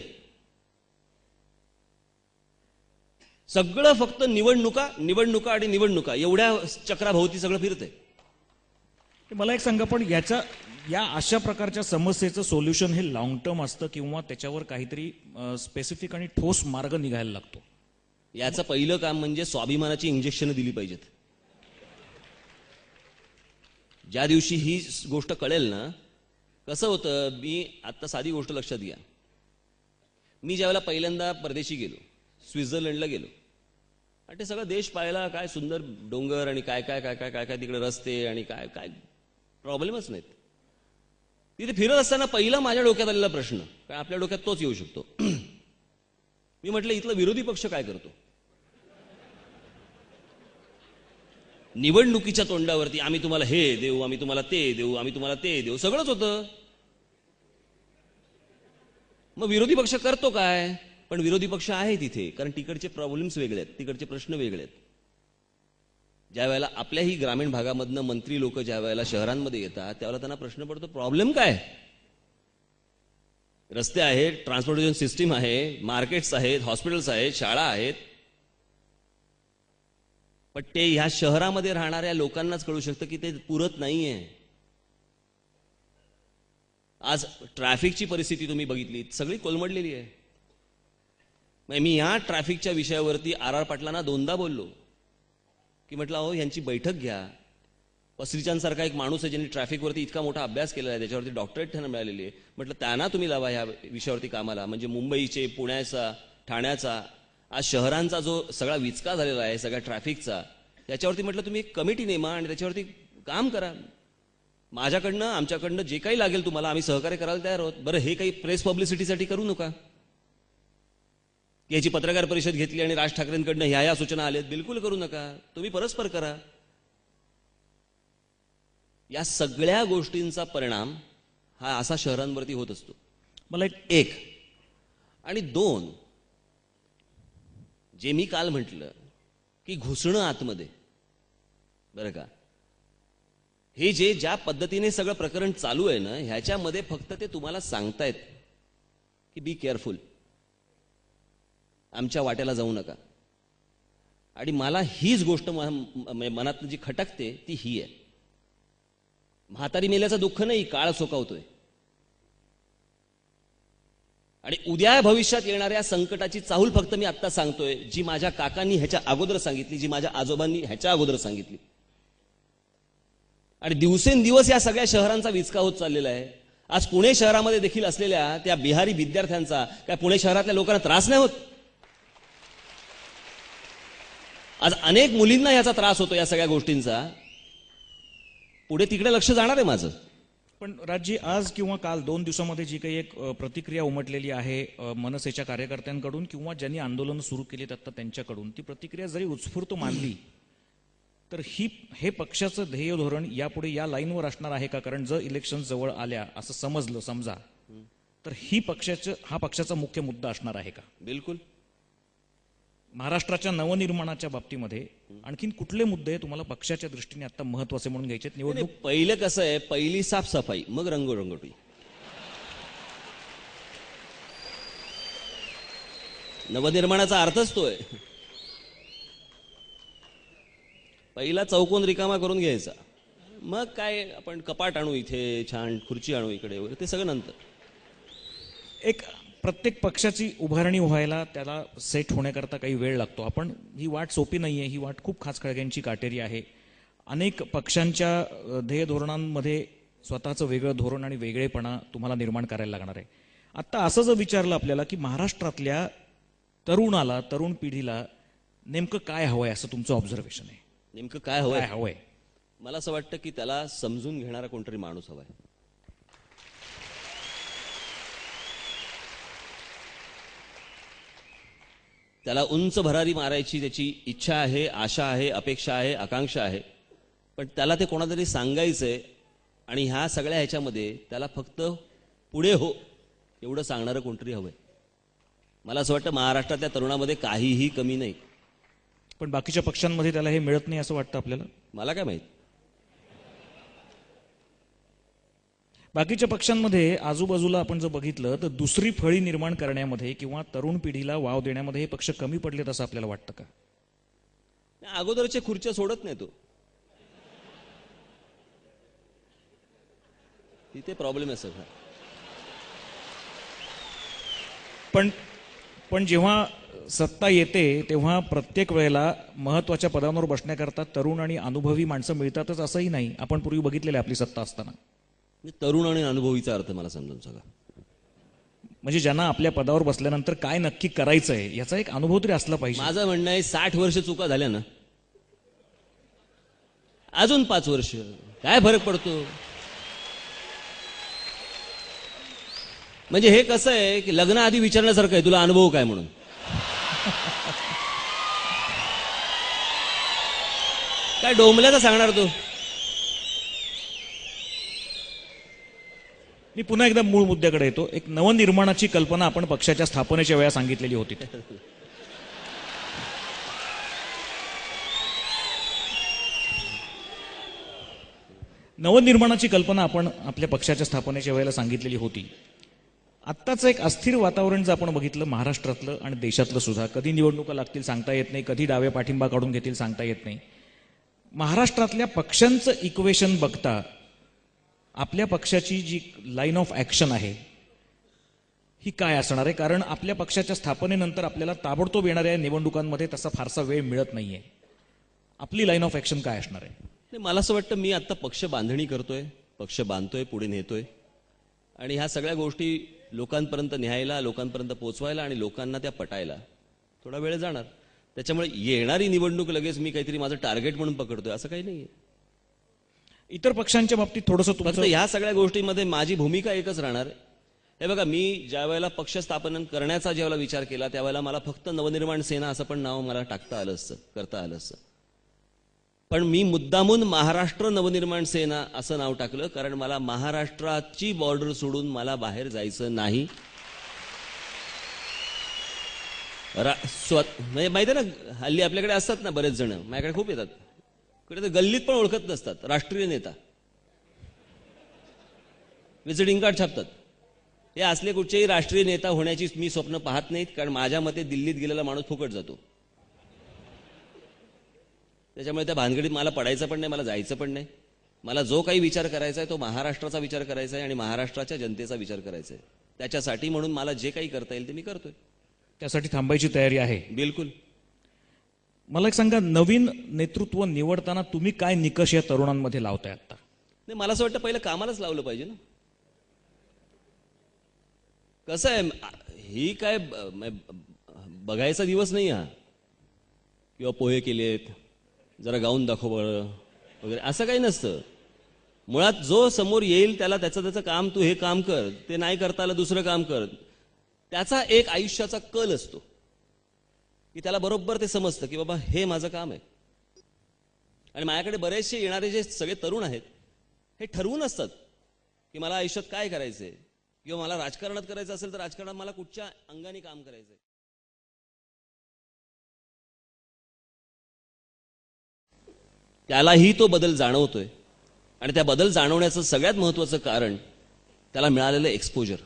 सगळं फक्त निवडणुका निवडणुका आणि निवडणुका एवढ्या चक्राभोवती सगळं फिरतंय. मला एक सांगा, पण या अशा प्रकारच्या समस्येचं सोल्युशन हे लॉंग टर्म असतं किंवा त्याच्यावर काहीतरी स्पेसिफिक आणि ठोस मार्ग निघायला लागतो? याचं पहिलं काम म्हणजे स्वाभिमानाची इंजेक्शन दिली पाहिजेत. ज्या दिवशी ही गोष्ट कळेल ना, कसं होतं, मी आता साधी गोष्ट लक्षात घ्या. मी ज्यावेळेला पहिल्यांदा परदेशी गेलो, स्वित्झर्लंडला गेलो आणि ते सगळं देश पाहायला, काय सुंदर डोंगर आणि काय काय काय काय काय काय तिकडे रस्ते आणि काय काय प्रॉब्लेमच नाहीत. तिथे फिरत असताना पहिला माझ्या डोक्यात आलेला प्रश्न, कारण आपल्या डोक्यात तोच येऊ शकतो, मी म्हटलं इथला विरोधी पक्ष काय करतो? निवडणुकीच्या तोंडावरती आम्ही तुम्हाला हे देऊ, आम्ही तुम्हाला ते देऊ, आम्ही तुम्हाला ते देऊ, सगळंच होतं. मग विरोधी पक्ष करतो काय? पण विरोधी पक्ष आहे तिथे, कारण तिकडचे प्रॉब्लेम्स वेगळे आहेत, तिकडचे प्रश्न वेगळे आहेत. ज्या वेळेला आपल्याही ग्रामीण भागामधनं मंत्री लोक ज्या वेळेला शहरांमध्ये येतात त्यावेळेला त्यांना प्रश्न पडतो, प्रॉब्लेम काय? रस्ते आहेत, ट्रान्सपोर्टेशन सिस्टीम आहे, मार्केट्स आहेत, हॉस्पिटल्स आहेत, शाळा आहेत. पण ते ह्या शहरामध्ये राहणाऱ्या लोकांनाच कळू शकतं की ते पुरत नाहीये. आज ट्रॅफिकची परिस्थिती तुम्ही बघितली, सगळी कोलमडलेली आहे. मी या ट्रॅफिकच्या विषयावरती आर पाटलांना दोनदा बोललो की म्हटलं अहो यांची बैठक घ्या. पसरीचांसारखा एक माणूस आहे ज्यांनी ट्रॅफिकवरती इतका मोठा अभ्यास केलेला आहे, त्याच्यावरती डॉक्टरेट त्यांना मिळालेली आहे. म्हटलं त्यांना तुम्ही लावा ह्या विषयावरती कामाला. म्हणजे मुंबईचे, पुण्याचा, ठाण्याचा, आज शहरांचा जो सगळा विचका झालेला आहे सगळ्या ट्रॅफिकचा, त्याच्यावरती म्हटलं तुम्ही एक कमिटी नेमा आणि त्याच्यावरती काम करा. माझ्याकडनं आमच्याकडनं जे काही लागेल तुम्हाला आम्ही सहकार्य करायला तयार आहोत. बरं हे काही प्रेस पब्लिसिटीसाठी करू नका. याची पत्रकार परिषद घेतली आणि राज ठाकरेंकडनं ह्या सूचना आल्यात, बिलकुल करू नका. तुम्ही परस्पर करा. या सगळ्या गोष्टींचा परिणाम हा असा शहरांवरती होत असतो. मला एक आणि दोन, जे मी काल म्हटलं की घुसणं आतमध्ये, बरं का, हे जे ज्या पद्धतीने सगळं प्रकरण चालू आहे ना, ह्याच्यामध्ये फक्त ते तुम्हाला सांगतायत की बी केअरफुल, आमच्या वाट्याला जाऊ नका. आणि मला हीच गोष्ट मनात जी खटकते ती ही आहे, म्हातारी मेल्याचं दुःख नाही, काळ सोकावतोय. आणि उद्या भविष्यात येणाऱ्या संकटाची चाहूल फक्त मी आत्ता सांगतोय, जी माझ्या काकांनी ह्याच्या अगोदर सांगितली, जी माझ्या आजोबांनी ह्याच्या अगोदर सांगितली. आणि दिवसेंदिवस या सगळ्या शहरांचा विचका होत चाललेला आहे. आज पुणे शहरामध्ये देखील असलेल्या त्या बिहारी विद्यार्थ्यांचा काय पुणे शहरातल्या लोकांना त्रास नाही होत? आज अनेक मुलींना याचा त्रास होतो या सगळ्या गोष्टींचा. पुढे तिकडे लक्ष जाणार आहे माझं. पण राजजी, आज किंवा काल 2 दिवसामध्ये जी काही एक प्रतिक्रिया उमटलेली आहे मनसेच्या कार्यकर्त्यांकडून किंवा ज्यांनी आंदोलन सुरू केलीत आता त्यांच्याकडून, ती प्रतिक्रिया जरी उत्स्फूर्त मानली तर हे पक्षाचं ध्येय धोरण यापुढे या लाईनवर असणार आहे का? कारण जर इलेक्शन जवळ आल्या असं समजलं समजा, तर हा पक्षाचा मुख्य मुद्दा असणार आहे का? बिलकुल. महाराष्ट्राच्या नवनिर्माणाच्या बाबतीमध्ये आणखीन कुठले मुद्दे तुम्हाला पक्षाच्या दृष्टीने आता महत्वाचे म्हणून घ्यायचे? निवडणूक पहिलं कसं आहे, पहिली साफसफाई, मग रंगोरंगोटी. नवनिर्माणाचा अर्थच तो आहे. पहिला चौकोन रिकामा करून घ्यायचा, मग काय आपण कपाट आणू इथे, छान खुर्ची आणू इकडे वगैरे, ते सगळं नंतर. एक प्रत्येक पक्षाची उभारणी व्हायला त्याला सेट होण्याकरता काही वेळ लागतो. आपण ही वाट सोपी नाहीये, ही वाट खूप खाचखळग्यांची काटेरी आहे. अनेक पक्षांच्या ध्येय धोरणांमध्ये स्वतःचं वेगळं धोरण आणि वेगळेपणा तुम्हाला निर्माण करायला लागणार आहे. आता असं जर विचारलं आपल्याला की महाराष्ट्रातल्या तरुण पिढीला नेमकं काय हवंय असं तुमचं ऑब्झर्वेशन आहे? नेमकं काय हवंय? मला असं वाटतं की त्याला समजून घेणारा कोणतरी माणूस हवाय. त्याला उंच भरारी मारायची त्याची इच्छा आहे, आशा आहे, अपेक्षा आहे, आकांक्षा आहे. पण त्याला ते कोणातरी सांगायचंय आणि ह्या सगळ्या ह्याच्यामध्ये त्याला फक्त पुढे हो एवढं सांगणारं कोणतरी हवंय. मला असं वाटतं महाराष्ट्रातल्या तरुणामध्ये काहीही कमी नाही. पण बाकीच्या पक्षांमध्ये त्याला हे मिळत नाही असं वाटतं आपल्याला. मला काय माहित. बाकीच्या पक्षांमध्ये आजूबाजूला आपण जर बघितलं तर दुसरी फळी निर्माण करण्यामध्ये किंवा तरुण पिढीला वाव देण्यामध्ये हे पक्ष कमी पडलेत असं आपल्याला वाटतं का? अगोदरच्या खुर्च्या सोडत नाही तो, तिथे प्रॉब्लेम आहे सगळा. पण जेव्हा सत्ता येते तेव्हा प्रत्येक वेळेला महत्वाच्या पदांवर बसण्याकरता तरुण आणि अनुभवी माणसं मिळतातच असंही नाही. आपण पूर्वी बघितलेलं आहे आपली सत्ता असताना. तरुण आणि अनुभवीचा अर्थ मला समजून सांगा. म्हणजे ज्यांना आपल्या पदावर बसल्यानंतर काय नक्की करायचंय याचा एक अनुभव तरी असला पाहिजे. माझं म्हणणं आहे 60 वर्ष चुका झाल्या ना, अजून 5 वर्ष काय फरक पडतो. म्हणजे हे कसं आहे की लग्नाआधी विचारण्यासारखं आहे, तुला अनुभव काय म्हणून. काय डोंबल्याचा सांगणार तो. मी पुन्हा एकदा मूळ मुद्द्याकडे येतो. एक नवनिर्माणाची कल्पना आपण पक्षाच्या स्थापनेच्या वेळा सांगितलेली होती. नवनिर्माणाची कल्पना आपण आपल्या पक्षाच्या स्थापनेच्या वेळेला सांगितलेली होती. आत्ताचं एक अस्थिर वातावरण जर आपण बघितलं महाराष्ट्रातलं आणि देशातलं सुद्धा, कधी निवडणुका लागतील सांगता येत नाही, कधी डावे पाठिंबा काढून घेतील सांगता येत नाही. महाराष्ट्रातल्या पक्षांचं इक्वेशन बघता आपल्या पक्षाची जी लाईन ऑफ ऍक्शन आहे ही काय असणार आहे? कारण आपल्या पक्षाच्या स्थापनेनंतर आपल्याला ताबडतोब येणाऱ्या निवडणुकांमध्ये तसा फारसा वेळ मिळत नाहीये. आपली लाईन ऑफ ऍक्शन काय असणार आहे? नाही, मला असं वाटतं मी आता पक्ष बांधणी करतोय, पक्ष बांधतोय, पुढे नेतोय आणि ह्या सगळ्या गोष्टी लोकांपर्यंत न्यायला, लोकांपर्यंत पोचवायला आणि लोकांना त्या पटायला थोडा वेळ जाणार. त्याच्यामुळे येणारी निवडणूक लगेच मी काहीतरी माझं टार्गेट म्हणून पकडतोय असं काही नाहीये. इतर पक्षांच्या बाबतीत थोडंसं फक्त तुमचं ह्या सगळ्या गोष्टींमध्ये माझी भूमिका एकच राहणार. हे बघा, मी ज्या वेळेला पक्ष स्थापन करण्याचा ज्यावेळेला विचार केला त्यावेळेला मला फक्त नवनिर्माण सेना असं पण नाव मला टाकता आलं असतं, करता आलं असतं. पण मी मुद्दामून महाराष्ट्र नवनिर्माण सेना असं नाव टाकलं कारण मला महाराष्ट्राची बॉर्डर सोडून मला बाहेर जायचं नाही. म्हणजे माहिती आहे ना, हल्ली आपल्याकडे असतात ना बरेच जण, माझ्याकडे खूप येतात, कडे तर गल्लीत पण ओळखत नसतात, राष्ट्रीय नेता व्हिजिटिंग कार्ड छापतात. हे असले कुठचेही राष्ट्रीय नेता होण्याची मी स्वप्न पाहत नाहीत, कारण माझ्या मते दिल्लीत गेलेला माणूस फुकट जातो. त्याच्यामुळे त्या भानगडीत मला पडायचं पण नाही, मला जायचं पण नाही. मला जो काही विचार करायचा आहे तो महाराष्ट्राचा विचार करायचा आहे आणि महाराष्ट्राच्या जनतेचा विचार करायचा आहे. त्याच्यासाठी म्हणून मला जे काही करता येईल ते मी करतोय. त्यासाठी थांबायची तयारी आहे? बिलकुल. मला एक सांगा, नवीन नेतृत्व निवडताना तुम्ही काय निकष या तरुणांमध्ये लावताय आता? नाही, मला असं वाटतं पहिलं कामालाच लावलं पाहिजे ना. कसं आहे, ही काय बघायचा दिवस नाही हा, किंवा पोहे केलेत जरा गाऊन दाखव वगैरे असं काही नसतं. मुळात जो समोर येईल त्याला त्याचं काम, तू हे काम कर, ते नाही करता आलं दुसरं काम कर, त्याचा एक आयुष्याचा कल असतो की त्याला बरोबर ते समजतं की बाबा हे माझं काम आहे. आणि माझ्याकडे बरेचसे येणारे जे सगळे तरुण आहेत हे ठरवून असतात की मला आयुष्यात काय करायचंय, किंवा मला राजकारणात करायचं असेल तर राजकारणात मला कुठच्या अंगाने काम करायचंय. त्यालाही तो बदल जाणवतोय आणि त्या बदल जाणवण्याचं सगळ्यात महत्वाचं कारण त्याला मिळालेलं एक्सपोजर.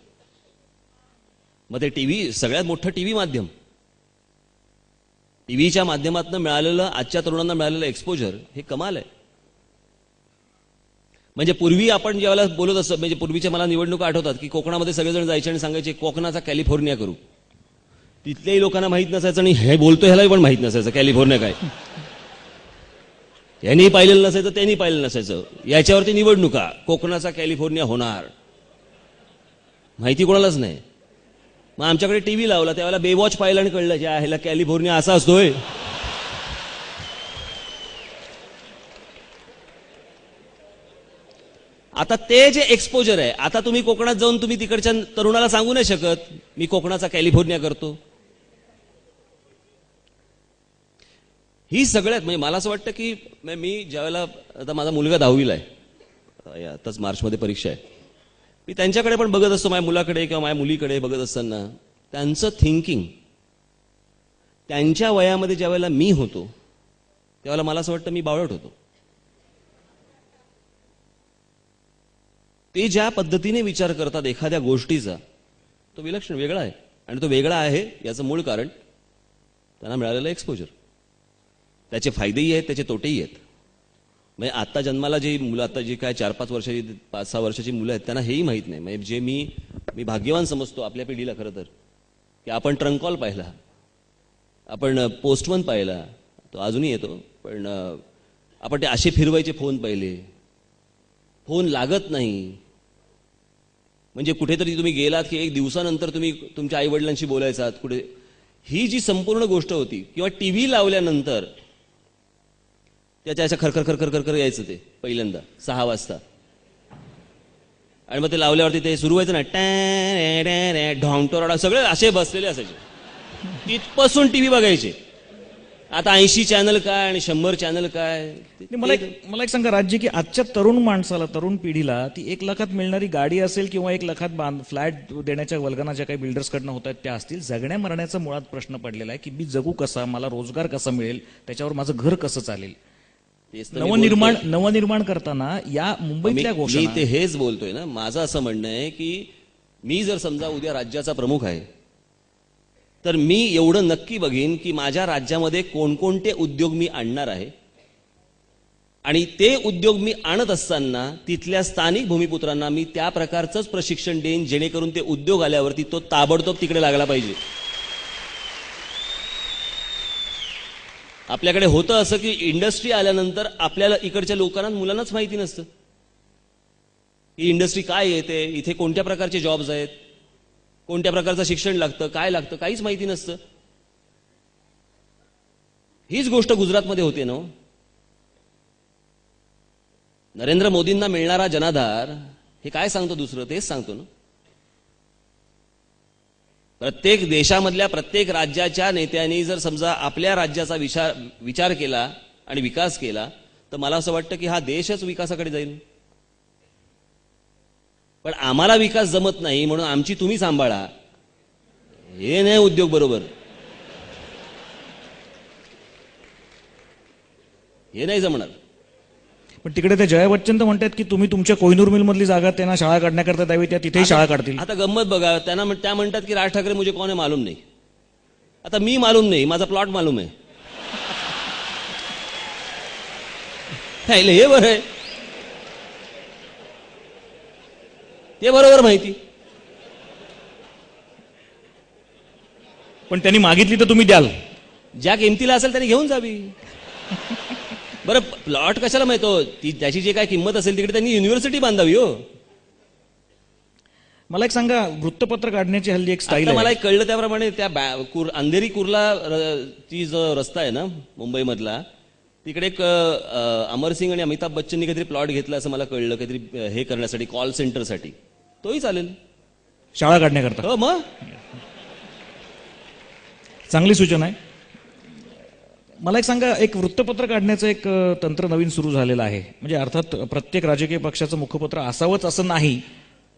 मग ते टीव्ही, सगळ्यात मोठं टीव्ही माध्यम, टीव्हीच्या माध्यमातून मिळालेलं, आजच्या तरुणांना मिळालेलं एक्सपोजर हे कमाल आहे. म्हणजे पूर्वी आपण ज्यावेळेला बोलत असतो, म्हणजे पूर्वीच्या मला निवडणुका आठवतात की कोकणामध्ये सगळेजण जायचे आणि सांगायचे कोकणाचा कॅलिफोर्निया करू. तिथल्याही लोकांना माहित नसायचं आणि हे बोलतो ह्यालाही पण माहित नसायचं कॅलिफोर्निया काय. यांनी पाहिलेलं नसायचं, त्यांनी पाहिलेलं नसायचं. याच्यावरती निवडणुका, कोकणाचा कॅलिफोर्निया होणार, माहिती कोणालाच नाही. मग आमच्याकडे टीव्ही लावला, त्यावेळेला बेवॉच पाहिलं आणि कळलं की ह्याला कॅलिफोर्निया असा असतोय. आता ते जे एक्सपोजर आहे, आता तुम्ही कोकणात जाऊन तुम्ही तिकडच्या तरुणाला सांगू नाही शकत मी कोकणाचा कॅलिफोर्निया करतो. ही सगळ्यात, म्हणजे मला असं वाटतं की मी ज्यावेळेला, आता माझा मुलगा 10वीला आहे, आताच मार्चमध्ये परीक्षा आहे, मी त्यांच्याकडे पण बघत असतो, माझ्या मुलाकडे किंवा माझ्या मुलीकडे बघत असताना त्यांचं थिंकिंग त्यांच्या वयामध्ये ज्यावेळेला मी होतो त्यावेळेला मला असं वाटतं मी बावळट होतो. ते ज्या पद्धतीने विचार करतात एखाद्या गोष्टीचा तो विलक्षण वेगळा आहे. आणि तो वेगळा आहे याचं मूळ कारण त्यांना मिळालेलं एक्सपोजर. त्याचे फायदेही आहेत, त्याचे तोटेही आहेत. म्हणजे आता जन्माला जी मुलं, आता जी काय 4-5 वर्षाची 5-6 वर्षाची मुलं आहेत, त्यांना हेही माहीत नाही. म्हणजे जे मी भाग्यवान समजतो आपल्या पिढीला खरं तर, की आपण ट्रंक कॉल पाहिला, आपण पोस्टमन पाहिला, तो अजूनही येतो, पण आपण ते असे फिरवायचे फोन पाहिले, फोन लागत नाही. म्हणजे कुठेतरी तुम्ही गेलात की 1 दिवसानंतर तुम्ही तुमच्या आईवडिलांशी बोलायचात कुठे. ही जी संपूर्ण गोष्ट होती, किंवा टीव्ही लावल्यानंतर त्याच्या अशा खरखर खरखर खरखर यायचं ते पहिल्यांदा 6 वाजता, आणि मग ते लावल्यावरती ते सुरू व्हायचं ना, ढोंगटोराडा, सगळे असे बसलेले असायचे, तिथपासून टीव्ही बघायचे. आता 80 चॅनल काय आणि 100 चॅनल काय. मला एक सांगा राज्य, की आजच्या तरुण माणसाला, तरुण पिढीला ती 1 लाखात मिळणारी गाडी असेल किंवा 1 लाखात फ्लॅट देण्याच्या वल्गना ज्या काही बिल्डर्सकडनं होत आहेत त्या असतील, जगण्या मरण्याचा मुळात प्रश्न पडलेला आहे की मी जगू कसा, मला रोजगार कसा मिळेल, त्याच्यावर माझं घर कसं चालेल. नवनिर्माण करताना या मुंबईतल्या गोष्टी, मी ते हेच बोलतोय ना. माझं असं म्हणणं आहे की मी जर समजा उद्या राज्याचा प्रमुख आहे, तर मी एवढं नक्की बघीन की माझ्या राज्यामध्ये कोणकोणते उद्योग मी आणणार आहे, आणि ते उद्योग मी आणत असताना तिथल्या स्थानिक भूमिपुत्रांना मी त्या प्रकारचंच प्रशिक्षण देईन, जेणेकरून ते उद्योग आल्यावरती तो ताबडतोब तिकडे लागला पाहिजे. आपल्याकडे होतं असं की इंडस्ट्री आल्यानंतर आपल्याला इकडच्या लोकांना, मुलांनाच माहिती नसतं ही इंडस्ट्री काय येते, इथे कोणत्या प्रकारचे जॉब्स आहेत, कोणत्या प्रकारचं शिक्षण लागतं, काय लागतं, काहीच माहिती नसतं. हीच गोष्ट गुजरातमध्ये होते ना. नरेंद्र मोदींना मिळणारा जनाधार हे काय सांगतो, दुसरं तेच सांगतो ना. प्रत्येक देशामधल्या प्रत्येक राज्याच्या नेत्यांनी जर समजा आपल्या राज्याचा विचार केला आणि विकास केला, तर मला असं वाटतं की हा देशच विकासाकडे जाईल. पण आम्हाला विकास जमत नाही म्हणून आमची तुम्ही सांभाळा, हे नाही उद्योग बरोबर. हे नाही जमणार. पण तिकडे ते जया बच्चन तर म्हणतात की तुम्ही तुमच्या कोहिनूर मिल मधली जागा त्यांना शाळा काढण्याकरता द्यावी, त्या तिथेही शाळा काढतील. आता गंमत बघा, त्या म्हणतात की राज ठाकरे मुझे कौन है मालूम नाही. आता मी मालूम नाही, माझा प्लॉट मालूम आहे. हे बरं आहे, ते बरोबर माहिती. पण त्यांनी मागितली तर तुम्ही द्याल. ज्या किमतीला असेल त्यांनी घेऊन जावी. बरं, प्लॉट कशाला माहितो, त्याची जे काय किंमत असेल तिकडे त्यांनी युनिव्हर्सिटी बांधावी. हो, मला एक सांगा, वृत्तपत्र काढण्याची हल्ली एक स्टाईल आहे. मला एक कळलं त्याप्रमाणे त्या अंधेरी कुर्ला ची जो रस्ता आहे ना मुंबईमधला, तिकडे एक अमरसिंग आणि अमिताभ बच्चननी काहीतरी प्लॉट घेतला असं मला कळलं, काहीतरी हे करण्यासाठी, कॉल सेंटरसाठी. तोही चालेल, शाळा काढण्याकरता. हो, मग चांगली सूचना आहे. मला एक सांगा, एक वृत्तपत्र काढण्याचं एक तंत्र नवीन सुरू झालेलं आहे. म्हणजे अर्थात प्रत्येक राजकीय पक्षाचं मुखपत्र असावंच असं नाही,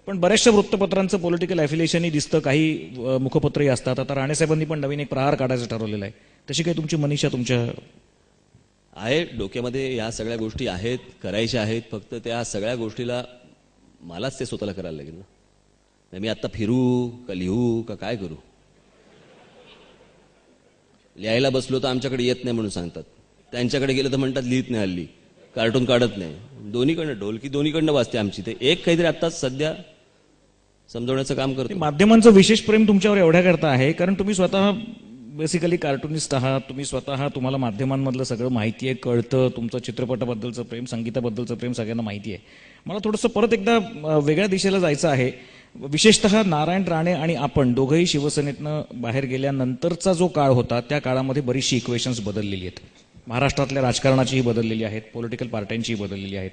पण बऱ्याचशा वृत्तपत्रांचं पॉलिटिकल ॲफिलिएशनही दिसतं, काही मुखपत्रही असतात. आता राणेसाहेबांनी पण नवीन एक प्रहार काढायचं ठरवलेलं आहे. तशी काही तुमची मनीषा तुमच्या आहे डोक्यामध्ये? या सगळ्या गोष्टी आहेत, करायच्या आहेत. फक्त त्या सगळ्या गोष्टीला मलाच ते स्वतःला करायला लागेल ना. मी आता फिरू का लिहू का काय करू? लिहायला बसलो तर आमच्याकडे येत नाही म्हणून सांगतात, त्यांच्याकडे गेलं तर म्हणतात लिहित नाही, हल्ली कार्टून काढत नाही. दोन्हीकडनं ढोलकी दोन्हीकडनं वाजते आमची. ते एक काहीतरी आत्ताच सध्या समजवण्याचं काम करतो. माध्यमांचं विशेष प्रेम तुमच्यावर एवढ्या करता आहे कारण तुम्ही स्वतः बेसिकली कार्टुनिस्ट आहात. तुम्ही स्वतः, तुम्हाला माध्यमांमधलं सगळं माहिती आहे, कळतं. तुमचं चित्रपटाबद्दलचं प्रेम, संगीताबद्दलचं प्रेम सगळ्यांना माहिती आहे. मला थोडंसं परत एकदा वेगळ्या दिशेला जायचं आहे. विशेषतः नारायण राणे आणि आपण दोघंही शिवसेनेतनं बाहेर गेल्यानंतरचा जो काळ होता, त्या काळामध्ये बरीचशी इक्वेशन्स बदललेली आहेत. महाराष्ट्रातल्या राजकारणाचीही बदललेली आहेत, पॉलिटिकल पार्ट्यांचीही बदललेली आहेत.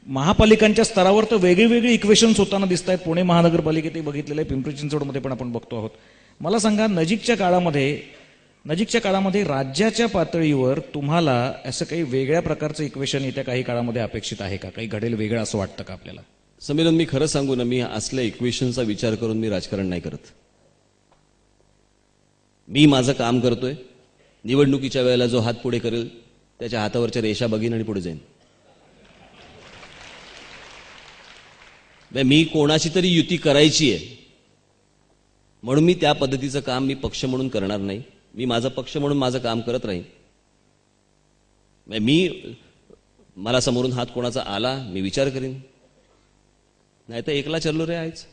महापालिकांच्या स्तरावर तर वेगळी वेगळी इक्वेशन्स होताना दिसत आहेत. पुणे महानगरपालिकेतही बघितलेलं आहे, पिंपरी चिंचवडमध्ये पण आपण बघतो आहोत. मला सांगा, नजीकच्या काळामध्ये राज्याच्या पातळीवर तुम्हाला असं काही वेगळ्या प्रकारचं इक्वेशन येत्या काही काळामध्ये अपेक्षित आहे का? काही घडेल वेगळं असं वाटतं का आपल्याला? संमेलन, मी खरं सांगू ना, मी असल्या इक्वेशनचा विचार करून मी राजकारण नाही करत. मी माझं काम करतोय. निवडणुकीच्या वेळेला जो हात पुढे करेल त्याच्या हातावरच्या रेषा बघीन आणि पुढे जाईन. मी कोणाशी तरी युती करायची आहे म्हणून मी त्या पद्धतीचं काम मी पक्ष म्हणून करणार नाही. मी माझा पक्ष म्हणून माझं काम करत राहीन. मला समोरून हात कोणाचा आला मी विचार करीन, नाही तर एकला चल्लो रे आहेच.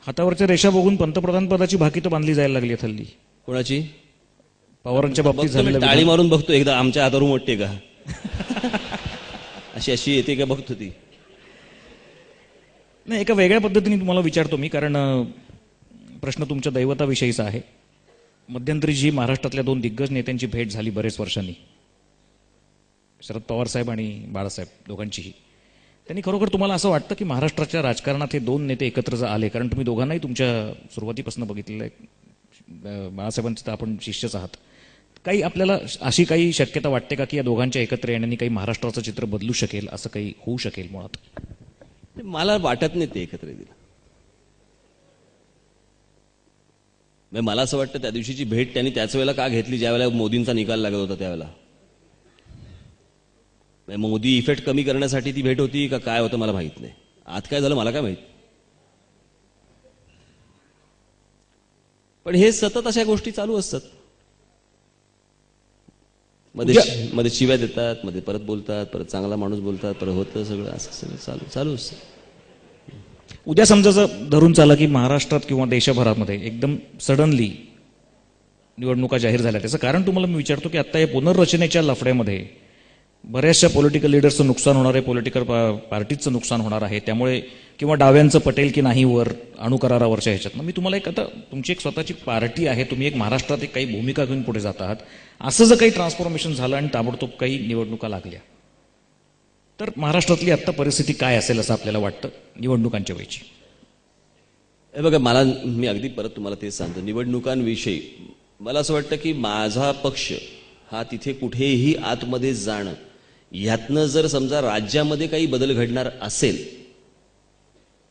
हातावरच्या रेषा बघून पंतप्रधान पदाची भाकी तर बांधली जायला लागली हल्ली. कोणाची? पवारांच्या बाबतीत बघतो मी, झालेलं टाळी मारून बघतो एकदा आमच्या हातावरून मोठे का अशी येते का बघतो ती. नाही, एका वेगळ्या पद्धतीने तुम्हाला विचारतो मी, कारण प्रश्न तुमच्या दैवताविषयीचा आहे. मध्यंतरी जी महाराष्ट्रातल्या 2 दिग्गज नेत्यांची भेट झाली बरेच वर्षांनी, शरद पवार साहेब आणि बाळासाहेब दोघांचीही, त्यांनी खरोखर तुम्हाला असं वाटतं की महाराष्ट्राच्या राजकारणात हे 2 नेते एकत्र आले? कारण तुम्ही दोघांनाही तुमच्या सुरुवातीपासून बघितलेलं आहे, बाळासाहेबांचं तर आपण शिष्यच आहात. काही आपल्याला अशी काही शक्यता वाटते का की या दोघांच्या एकत्र येण्याने काही महाराष्ट्राचं चित्र बदलू शकेल, असं काही होऊ शकेल? मुळात मला वाटत नाही ते एकत्र येतील. मला असं वाटतं त्या दिवशीची भेट त्यांनी त्याच वेळेला का घेतली ज्यावेळेला मोदींचा निकाल लागत होता त्यावेळेला. मोदी इफेक्ट कमी करण्यासाठी ती भेट होती का काय होतं मला माहित नाही. आत काय झालं मला काय माहित. पण हे सतत अशा गोष्टी चालू असतात. मध्ये शिव्या देतात, मध्ये परत बोलतात, परत चांगला माणूस बोलतात, परत होतं सगळं असं सगळं चालू असतं. उद्या समजा जर धरून चाला की महाराष्ट्रात किंवा देशभरामध्ये एकदम सडनली निवडणुका जाहीर झाल्या, त्याचं कारण तुम्हाला मी विचारतो की आता या पुनर्रचनेच्या लफड्यामध्ये बऱ्याचशा पॉलिटिकल लीडर्सचं नुकसान होणार आहे, पॉलिटिकल पार्टीचं नुकसान होणार आहे. त्यामुळे किंवा डाव्यांचं पटेल की नाही वर अणुकरारावरच्या ह्याच्यात मी तुम्हाला एक, आता तुमची एक स्वतःची पार्टी आहे, तुम्ही एक महाराष्ट्रात एक काही भूमिका घेऊन पुढे जात आहात, असं जर काही ट्रान्सफॉर्मेशन झालं आणि ताबडतोब काही निवडणुका लागल्या तर महाराष्ट्रातली आत्ता परिस्थिती काय असेल असं आपल्याला वाटतं निवडणुकांच्या वेळची? हे बघा, मी अगदी परत तुम्हाला तेच सांगतो. निवडणुकांविषयी मला असं वाटतं की माझा पक्ष हा तिथे कुठेही आतमध्ये जाणं, ह्यातनं जर समजा राज्यामध्ये काही बदल घडणार असेल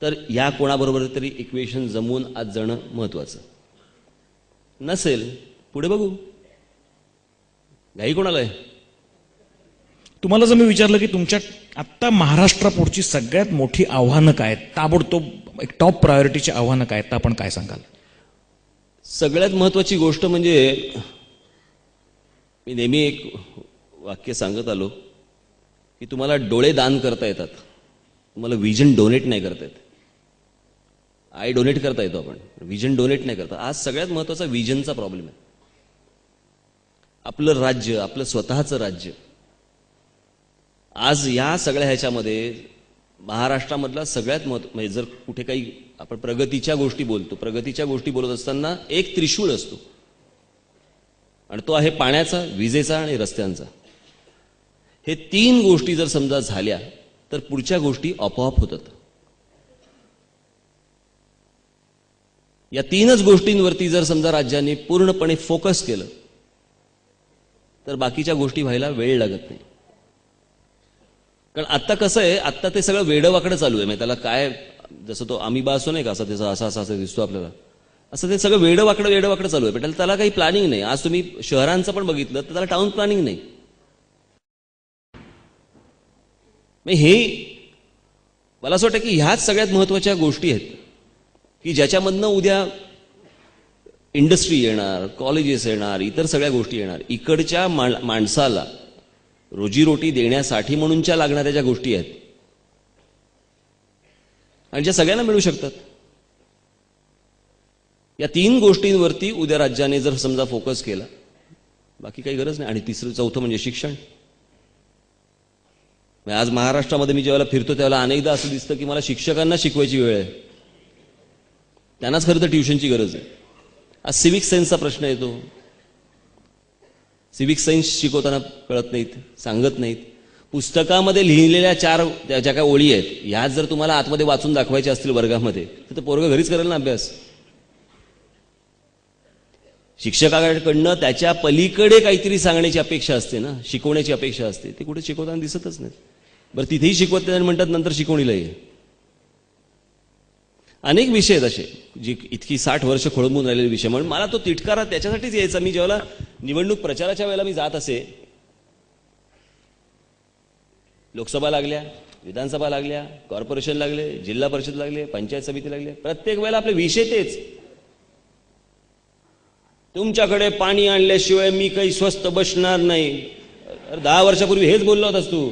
तर या कोणाबरोबर तरी इक्वेशन जमवून आज जाणं महत्वाचं. नसेल पुढे बघू, घाई कोणाला आहे? तुम्हाला जर मी विचारलं की तुमच्या आत्ता महाराष्ट्रापुढची सगळ्यात मोठी आव्हानं काय, ताबडतोब एक टॉप प्रायोरिटीची आव्हानं काय, तर आपण काय सांगाल? सगळ्यात महत्वाची गोष्ट म्हणजे मी नेहमी एक वाक्य सांगत आलो की तुम्हाला डोळे दान करता येतात, तुम्हाला विजन डोनेट नाही करता येत. आय डोनेट करता येतो आपण, विजन डोनेट नाही करता. आज सगळ्यात महत्वाचा विजनचा प्रॉब्लेम आहे. आपलं राज्य, आपलं स्वतःचं राज्य, आज या सगळ्या ह्याच्यामध्ये महाराष्ट्रामधला सगळ्यात म्हणजे जर कुठे काही आपण प्रगतीच्या गोष्टी बोलतो, प्रगतीच्या गोष्टी बोलत असताना एक त्रिशूळ असतो आणि तो आहे पाण्याचा, विजेचा आणि रस्त्यांचा. हे 3 गोष्टी जर समजा झाल्या तर पुढच्या गोष्टी आपोआप होतात. या 3च गोष्टींवरती जर समजा राज्याने पूर्णपणे फोकस केलं तर बाकीच्या गोष्टी व्हायला वेळ लागत नाही. कारण आत्ता कसं आहे, आत्ता ते सगळं वेडवाकडं चालू आहे. म्हणजे त्याला काय, जसं तो अमिबा असतो नाही का, असा त्याचा असा दिसतो आपल्याला, असं ते सगळं वेडवाकडं चालू आहे. पण त्याला काही प्लॅनिंग नाही. आज तुम्ही शहरांचं पण बघितलं तर त्याला टाउन प्लॅनिंग नाही. हे मला असं वाटतं की ह्याच सगळ्यात महत्वाच्या गोष्टी आहेत की ज्याच्यामधनं उद्या इंडस्ट्री येणार, कॉलेजेस येणार, इतर सगळ्या गोष्टी येणार. इकडच्या माणसाला रोजीरोटी देण्यासाठी म्हणूनच्या लागणाऱ्या ज्या गोष्टी आहेत आणि ज्या सगळ्यांना मिळू शकतात, या 3 गोष्टींवरती उद्या राज्याने जर समजा फोकस केला, बाकी काही गरज नाही. आणि तिसरं चौथं म्हणजे शिक्षण. आज महाराष्ट्रामध्ये मी ज्यावेळेला फिरतो त्यावेळेला अनेकदा असं दिसतं की मला शिक्षकांना शिकवायची वेळ आहे, त्यांनाच खरं तर ट्युशनची गरज आहे. आज सिव्हिक सेन्सचा प्रश्न येतो. सिव्हिक सेन्स शिकवताना कळत नाहीत, सांगत नाहीत. पुस्तकामध्ये लिहिलेल्या 4 ज्या काय ओळी आहेत, ह्याच जर तुम्हाला आतमध्ये वाचून दाखवायच्या असतील वर्गामध्ये तर पोरगं घरीच करेल ना अभ्यास. शिक्षकाकडनं त्याच्या पलीकडे काहीतरी सांगण्याची अपेक्षा असते ना, शिकवण्याची अपेक्षा असते. ते कुठे शिकवताना दिसतच नाही. बरं, तिथेही शिकवत नाही म्हणतात नंतर शिकवणीला ये. अनेक विषय आहेत असे जी इतकी 60 वर्ष खोळंबून राहिलेले विषय. म्हणून मला तो तिटकारा त्याच्यासाठीच यायचा. मी जेव्हा निवडणूक प्रचाराच्या वेळेला मी जात असे लोकसभा लागल्या, विधानसभा लागल्या, कॉर्पोरेशन लागले, जिल्हा परिषद लागले, पंचायत समिती लागले, प्रत्येक वेळेला आपले विषय तेच. तुमच्याकडे पाणी आणल्याशिवाय मी काही स्वस्त बसणार नाही. 10 वर्षापूर्वी हेच बोललो होतास तू.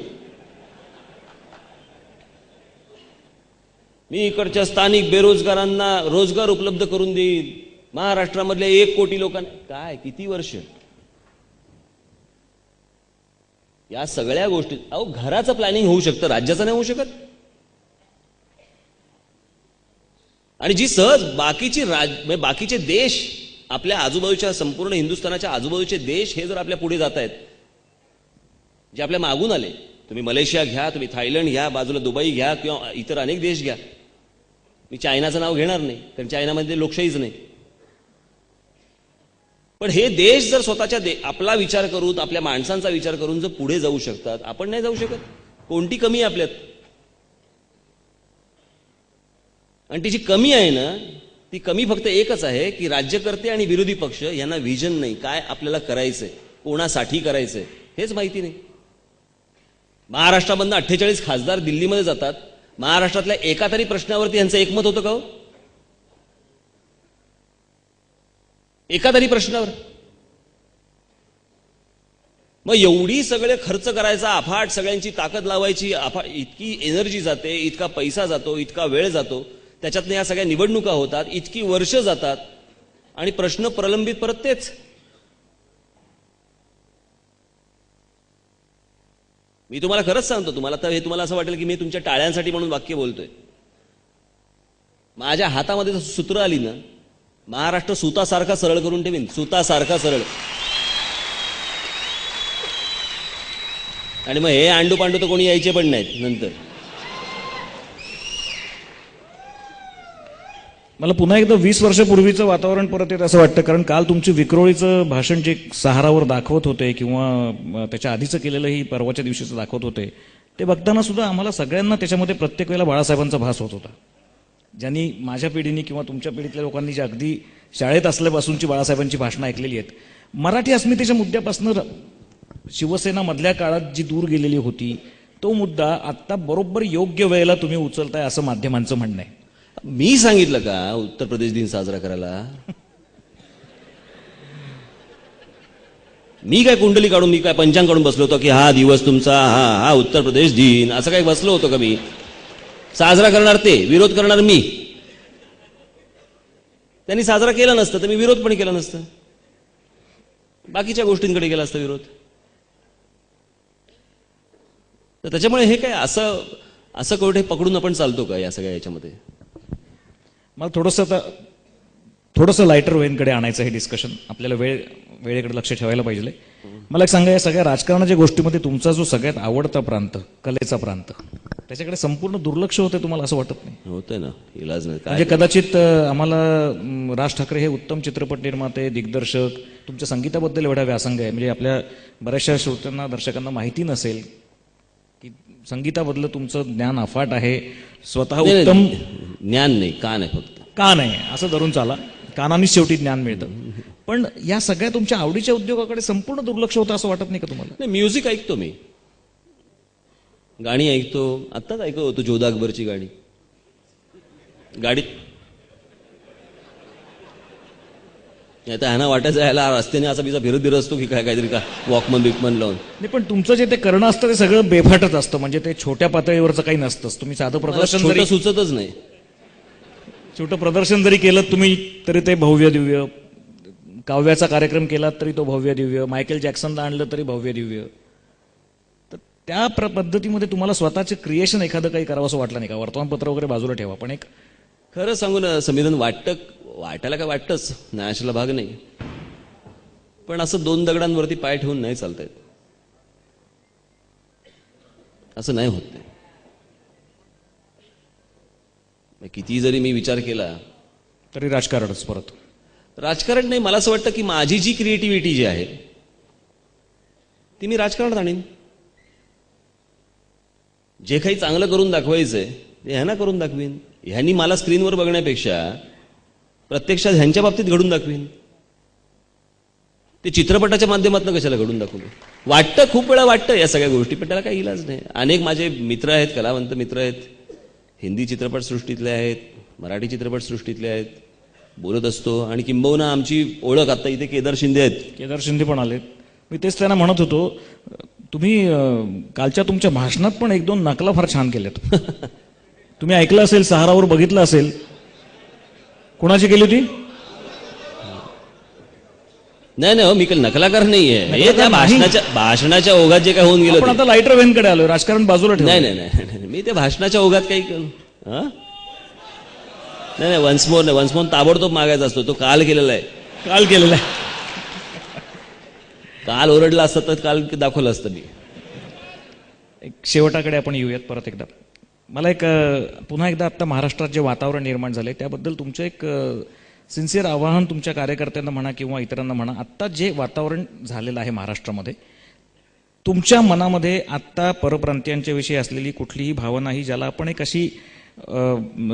मी इकडच्या स्थानिक बेरोजगारांना रोजगार उपलब्ध करून देईन. महाराष्ट्रामधल्या 1 कोटी लोकांना. काय किती वर्ष या सगळ्या गोष्टी. अहो, घराचं प्लॅनिंग होऊ शकतं, राज्याचं नाही होऊ शकत. आणि जी सहज बाकीचे देश, आपल्या आजूबाजूच्या संपूर्ण हिंदुस्थानाच्या आजूबाजूचे देश हे जर आपल्या पुढे जात आहेत, जे आपल्या मागून आले, तुम्ही मलेशिया घ्या, तुम्ही थायलंड घ्या, बाजूला दुबई घ्या, किंवा इतर अनेक देश घ्या. मी चायनाचं नाव घेणार नाही, कारण चायनामध्ये लोकशाहीच नाही. पण हे देश जर स्वतःच्या आपला विचार करून, आपल्या माणसांचा विचार करून जर पुढे जाऊ शकतात, आपण नाही जाऊ शकत. कोणती कमी आहे आपल्यात? आणि तिची कमी आहे ना, ती कमी फक्त एकच आहे की राज्यकर्ते आणि विरोधी पक्ष यांना व्हिजन नाही. काय आपल्याला करायचंय, कोणासाठी करायचंय हेच माहिती नाही. महाराष्ट्रामधनं 48 खासदार दिल्लीमध्ये जातात. महाराष्ट्रातल्या एका तरी प्रश्नावरती यांचं एकमत होतं का हो? एका तरी प्रश्नावर. मग एवढी सगळे खर्च करायचा, अफाट सगळ्यांची ताकद लावायची, इतकी एनर्जी जाते, इतका पैसा जातो, इतका वेळ जातो, त्याच्यातनं या सगळ्या निवडणुका होतात, इतकी वर्ष जातात, आणि प्रश्न प्रलंबित परत तेच. मी तुम्हाला खरंच सांगतो, तुम्हाला तर हे तुम्हाला असं वाटेल की मी तुमच्या टाळ्यांसाठी म्हणून वाक्य बोलतोय. माझ्या हातामध्ये सूत्र आली ना, महाराष्ट्र सुतासारखा सरळ करून ठेवीन, सुतासारखा सरळ. आणि मग हे आंडू पांडू तर कोणी यायचे पण नाहीत नंतर. मला पुन्हा एकदा 20 वर्षापूर्वीचं वातावरण परत येत असं वाटतं, कारण काल तुमची विक्रोळीचं भाषण जे सहारावर दाखवत होते, किंवा त्याच्या आधीचं केलेलंही परवाच्या दिवशीचं दाखवत होते, ते बघताना सुद्धा आम्हाला सगळ्यांना त्याच्यामध्ये प्रत्येक वेळेला बाळासाहेबांचा भास होत होता. ज्यांनी माझ्या पिढीने किंवा तुमच्या पिढीतल्या लोकांनी जी अगदी शाळेत असल्यापासूनची बाळासाहेबांची भाषणं ऐकलेली आहेत, मराठी अस्मितेच्या मुद्द्यापासून शिवसेना मधल्या काळात जी दूर गेलेली होती, तो मुद्दा आत्ता बरोबर योग्य वेळेला तुम्ही उचलताय असं माध्यमांचं म्हणणं आहे. मी सांगितलं का उत्तर प्रदेश दिन साजरा करायला? मी काय कुंडली काढून, मी काय पंचांग काढून बसलो होतो की हा दिवस तुमचा, हा उत्तर प्रदेश दिन, असं काही बसलो होतो का? मी साजरा करणार ते, विरोध करणार मी. त्यांनी साजरा केला नसतं तर मी विरोध पण केला नसतं, बाकीच्या गोष्टींकडे गेला असता विरोध. तर त्याच्यामुळे हे काय असं कोठे पकडून आपण चालतो का या सगळ्या याच्यामध्ये? मला थोडंसं लाईटर वेनकडे आणायचं हे डिस्कशन. आपल्याला वेळेकडे लक्ष ठेवायला पाहिजे. मला एक सांगा, या सगळ्या राजकारणाच्या गोष्टीमध्ये तुमचा जो सगळ्यात आवडता प्रांत, कलेचा प्रांत, त्याच्याकडे संपूर्ण दुर्लक्ष होते, तुम्हाला असं वाटत नाही? होतंय ना, इलाज नाही. म्हणजे कदाचित आम्हाला राज ठाकरे हे उत्तम चित्रपट निर्माते, दिग्दर्शक, तुमच्या संगीताबद्दल एवढा व्यासंग आहे, म्हणजे आपल्या बऱ्याचशा श्रोत्यांना, दर्शकांना माहिती नसेल की संगीताबद्दल तुमचं ज्ञान अफाट आहे. स्वतः उत्तम ज्ञान नाही, कान आहे फक्त. कान आहे असं धरून चाला, कानानेच शेवटी ज्ञान मिळतं. पण या सगळ्या तुमच्या आवडीच्या उद्योगाकडे संपूर्ण दुर्लक्ष होतं असं वाटत नाही का तुम्हाला? नाही, म्युझिक ऐकतो मी, गाणी ऐकतो. आत्ताच ऐकत होतो जोधा अकबरची गाडीत. आता ह्यांना वाटायचं ह्याला रस्त्याने असा बिजा फिरत असतो की काय, काहीतरी का वॉकमन बिकमन लावून. नाही, पण तुमचं जे ते करणं असतं ते सगळं बेफाटच असतं, म्हणजे ते छोट्या पातळीवरचं काही नसतंच. तुम्ही साधं प्रदर्शन जरी सुचतच नाही, छोटं प्रदर्शन जरी केलं तुम्ही तरी ते भव्य दिव्य, काव्याचा कार्यक्रम केला तरी तो भव्य दिव्य, मायकेल जॅक्सनला आणलं तरी भव्य दिव्य. तर त्या पद्धतीमध्ये तुम्हाला स्वतःचे क्रिएशन एखादं काही करावं असं वाटलं नाही का? वर्तमानपत्र वगैरे बाजूला ठेवा, पण एक खरं सांगू ना संविधान वाटायला काय वाटतंच, नाशाला भाग नाही, पण असं 2 दगडांवरती पाय ठेवून नाही चालता येत. असं नाही होत. किती जरी मी विचार केला तरी राजकारणच. परत राजकारण नाही, मला असं वाटतं की माझी जी क्रिएटिव्हिटी जी आहे ती मी राजकारणात आणीन. जे काही चांगलं करून दाखवायचंय ते ह्यांना करून दाखवीन. ह्यांनी मला स्क्रीनवर बघण्यापेक्षा प्रत्यक्षात ह्यांच्या बाबतीत घडून दाखवीन. ते चित्रपटाच्या माध्यमातून कशाला घडून दाखवू? वाटतं, खूप वेळा वाटतं या सगळ्या गोष्टी, पण त्याला काही इलाज नाही. अनेक माझे मित्र आहेत, कलावंत मित्र आहेत, हिंदी चित्रपटसृष्टीतले आहेत, मराठी चित्रपटसृष्टीतले आहेत, बोलत असतो. आणि किंबहुना आमची ओळख आता इथे केदार शिंदे आहेत. केदार शिंदे पण आलेत. मी तेच त्यांना म्हणत होतो, तुम्ही कालच्या तुमच्या भाषणात पण एक दोन नकला फार छान केल्यात. तुम्ही ऐकलं असेल, सहारावर बघितलं असेल. कोणाची केली होती? नाही नाही हो, मी काही नकलाकार नाहीये. हे नकलाकार त्या नाही. भाषणाच्या ओघात जे काय होऊन गेलं पण ते. आता लाईटर वेनकडे आलोय, राजकारण बाजूला ठेवलं. नाही नाही नाही नाही, मी त्या भाषणाच्या ओघात काही नाही नाही, वन्स मोर ताबडतोब मागायचा असतो. तो काल केलेला आहे. काल केलेलं आहे. काल ओरडला असतं तर काल दाखवलं असतं मी. एक शेवटाकडे आपण येऊयात परत एकदा. मला एक पुन्हा एकदा आता महाराष्ट्रात जे वातावरण निर्माण झाले त्याबद्दल तुमचं एक सिन्सिअर आवाहन तुमच्या कार्यकर्त्यांना म्हणा किंवा इतरांना म्हणा. आत्ता जे वातावरण झालेलं आहे महाराष्ट्रामध्ये, तुमच्या मनामध्ये आत्ता परप्रांतीयांच्या विषयी असलेली कुठलीही भावना ही, ज्याला आपण एक अशी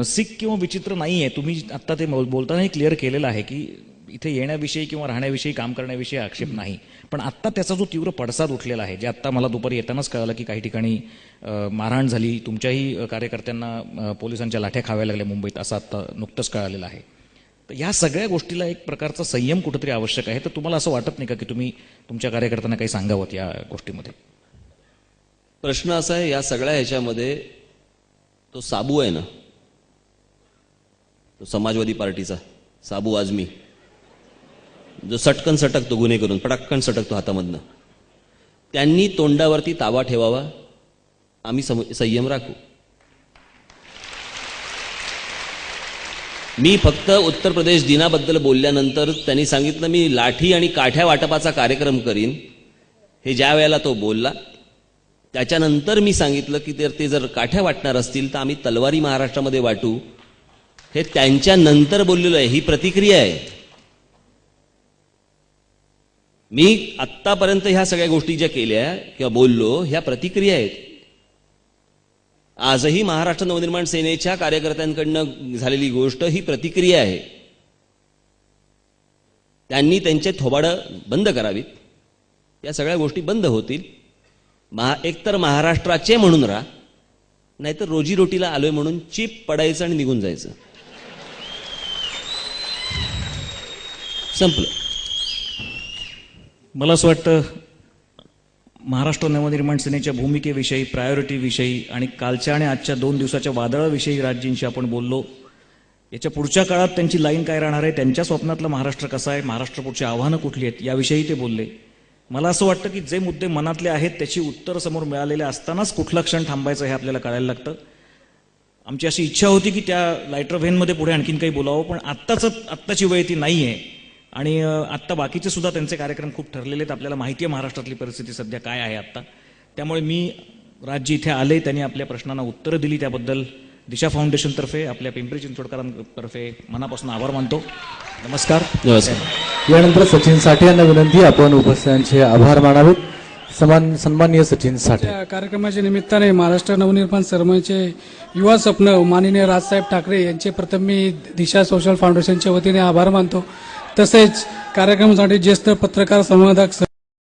सिख किंवा विचित्र नाही आहे. तुम्ही आत्ता ते बोलतानाही क्लिअर केलेलं आहे की इथे येण्याविषयी किंवा राहण्याविषयी, काम करण्याविषयी आक्षेप नाही. पण आत्ता त्याचा जो तीव्र पडसाद उठलेला आहे, जे आत्ता मला दुपारी येतानाच कळालं की काही ठिकाणी मारहाण झाली, तुमच्याही कार्यकर्त्यांना पोलिसांच्या लाठ्या खाव्या लागल्या मुंबईत, असं आत्ता नुकतंच कळालेलं आहे. तर ह्या सगळ्या गोष्टीला एक प्रकारचा संयम कुठेतरी आवश्यक आहे. तर तुम्हाला असं वाटत नाही का की तुम्ही तुमच्या कार्यकर्त्यांना काही सांगावं या गोष्टीमध्ये? प्रश्न असा आहे, या सगळ्या ह्याच्यामध्ये तो साबू आहे ना, तो समाजवादी पार्टीचा साबू आझमी, जो सटकन सटकतो गुन्हे करून, पटकन सटकतो हातामधनं, त्यांनी तोंडावरती ताबा ठेवावा. आम्ही संयम राखू. मी फक्त उत्तर प्रदेश दिनाबद्दल बोलल्यानंतर त्यांनी सांगितलं मी लाठी आणि काठ्या वाटपाचा कार्यक्रम करीन. हे ज्या वेळेला तो बोलला त्याच्यानंतर मी सांगितलं की ते जर काठ्या वाटणार असतील तर आम्ही तलवारी महाराष्ट्रामध्ये वाटू. हे त्यांच्या नंतर बोललेलो आहे. ही प्रतिक्रिया आहे. मी आत्तापर्यंत ह्या सगळ्या गोष्टी ज्या केल्या किंवा बोललो, ह्या प्रतिक्रिया आहेत. आजही महाराष्ट्र नवनिर्माण सेनेच्या कार्यकर्त्यांकडनं झालेली गोष्ट ही प्रतिक्रिया आहे. त्यांनी त्यांचे थोबाडं बंद करावीत. या सगळ्या गोष्टी बंद होतील. एकतर महाराष्ट्राचे म्हणून राहा, नाहीतर रोजीरोटीला आलोय म्हणून चीप पडायचं आणि निघून जायचं. संपलं. मला असं वाटतं महाराष्ट्र नवनिर्माण सेनेच्या भूमिकेविषयी, प्रायोरिटीविषयी आणि कालच्या आणि आजच्या 2 दिवसाच्या वादळाविषयी राजजींशी आपण बोललो. याच्या पुढच्या काळात त्यांची लाईन काय राहणार आहे, त्यांच्या स्वप्नातलं महाराष्ट्र कसं आहे, महाराष्ट्र पुढची आव्हानं कुठली आहेत, याविषयी ते बोलले. मला असं वाटतं की जे मुद्दे मनातले आहेत त्याची उत्तर समोर मिळालेले असतानाच कुठला क्षण थांबायचं हे आपल्याला कळायला लागतं. आमची अशी इच्छा होती की त्या लायटर व्हेनमध्ये पुढे आणखीन काही बोलावं, पण आत्ताची वेळ ती नाही आहे. आणि आत्ता बाकीचे सुद्धा त्यांचे कार्यक्रम खूप ठरलेले आहेत. आपल्याला माहिती आहे महाराष्ट्रातली परिस्थिती सध्या काय आहे आत्ता. त्यामुळे मी राजजी इथे आले, त्यांनी आपल्या प्रश्नांना उत्तरं दिली, त्याबद्दल दिशा फाउंडेशनतर्फे, आपल्या पिंपरी चिंचवडकरांतर्फे मनापासून आभार मानतो. नमस्कार. नमस्कार. यानंतर सचिन साठे यांना विनंती, आपण उपस्थितांचे आभार मानावेत. सन्माननीय सचिन साठे. या कार्यक्रमाच्या निमित्ताने महाराष्ट्र नवनिर्माण सेनेचे युवा स्वप्न माननीय राजसाहेब ठाकरे यांचे प्रथम मी दिशा सोशल फाउंडेशनच्या वतीने आभार मानतो. तसेच कार्यक्रमासाठी ज्येष्ठ पत्रकार संवादक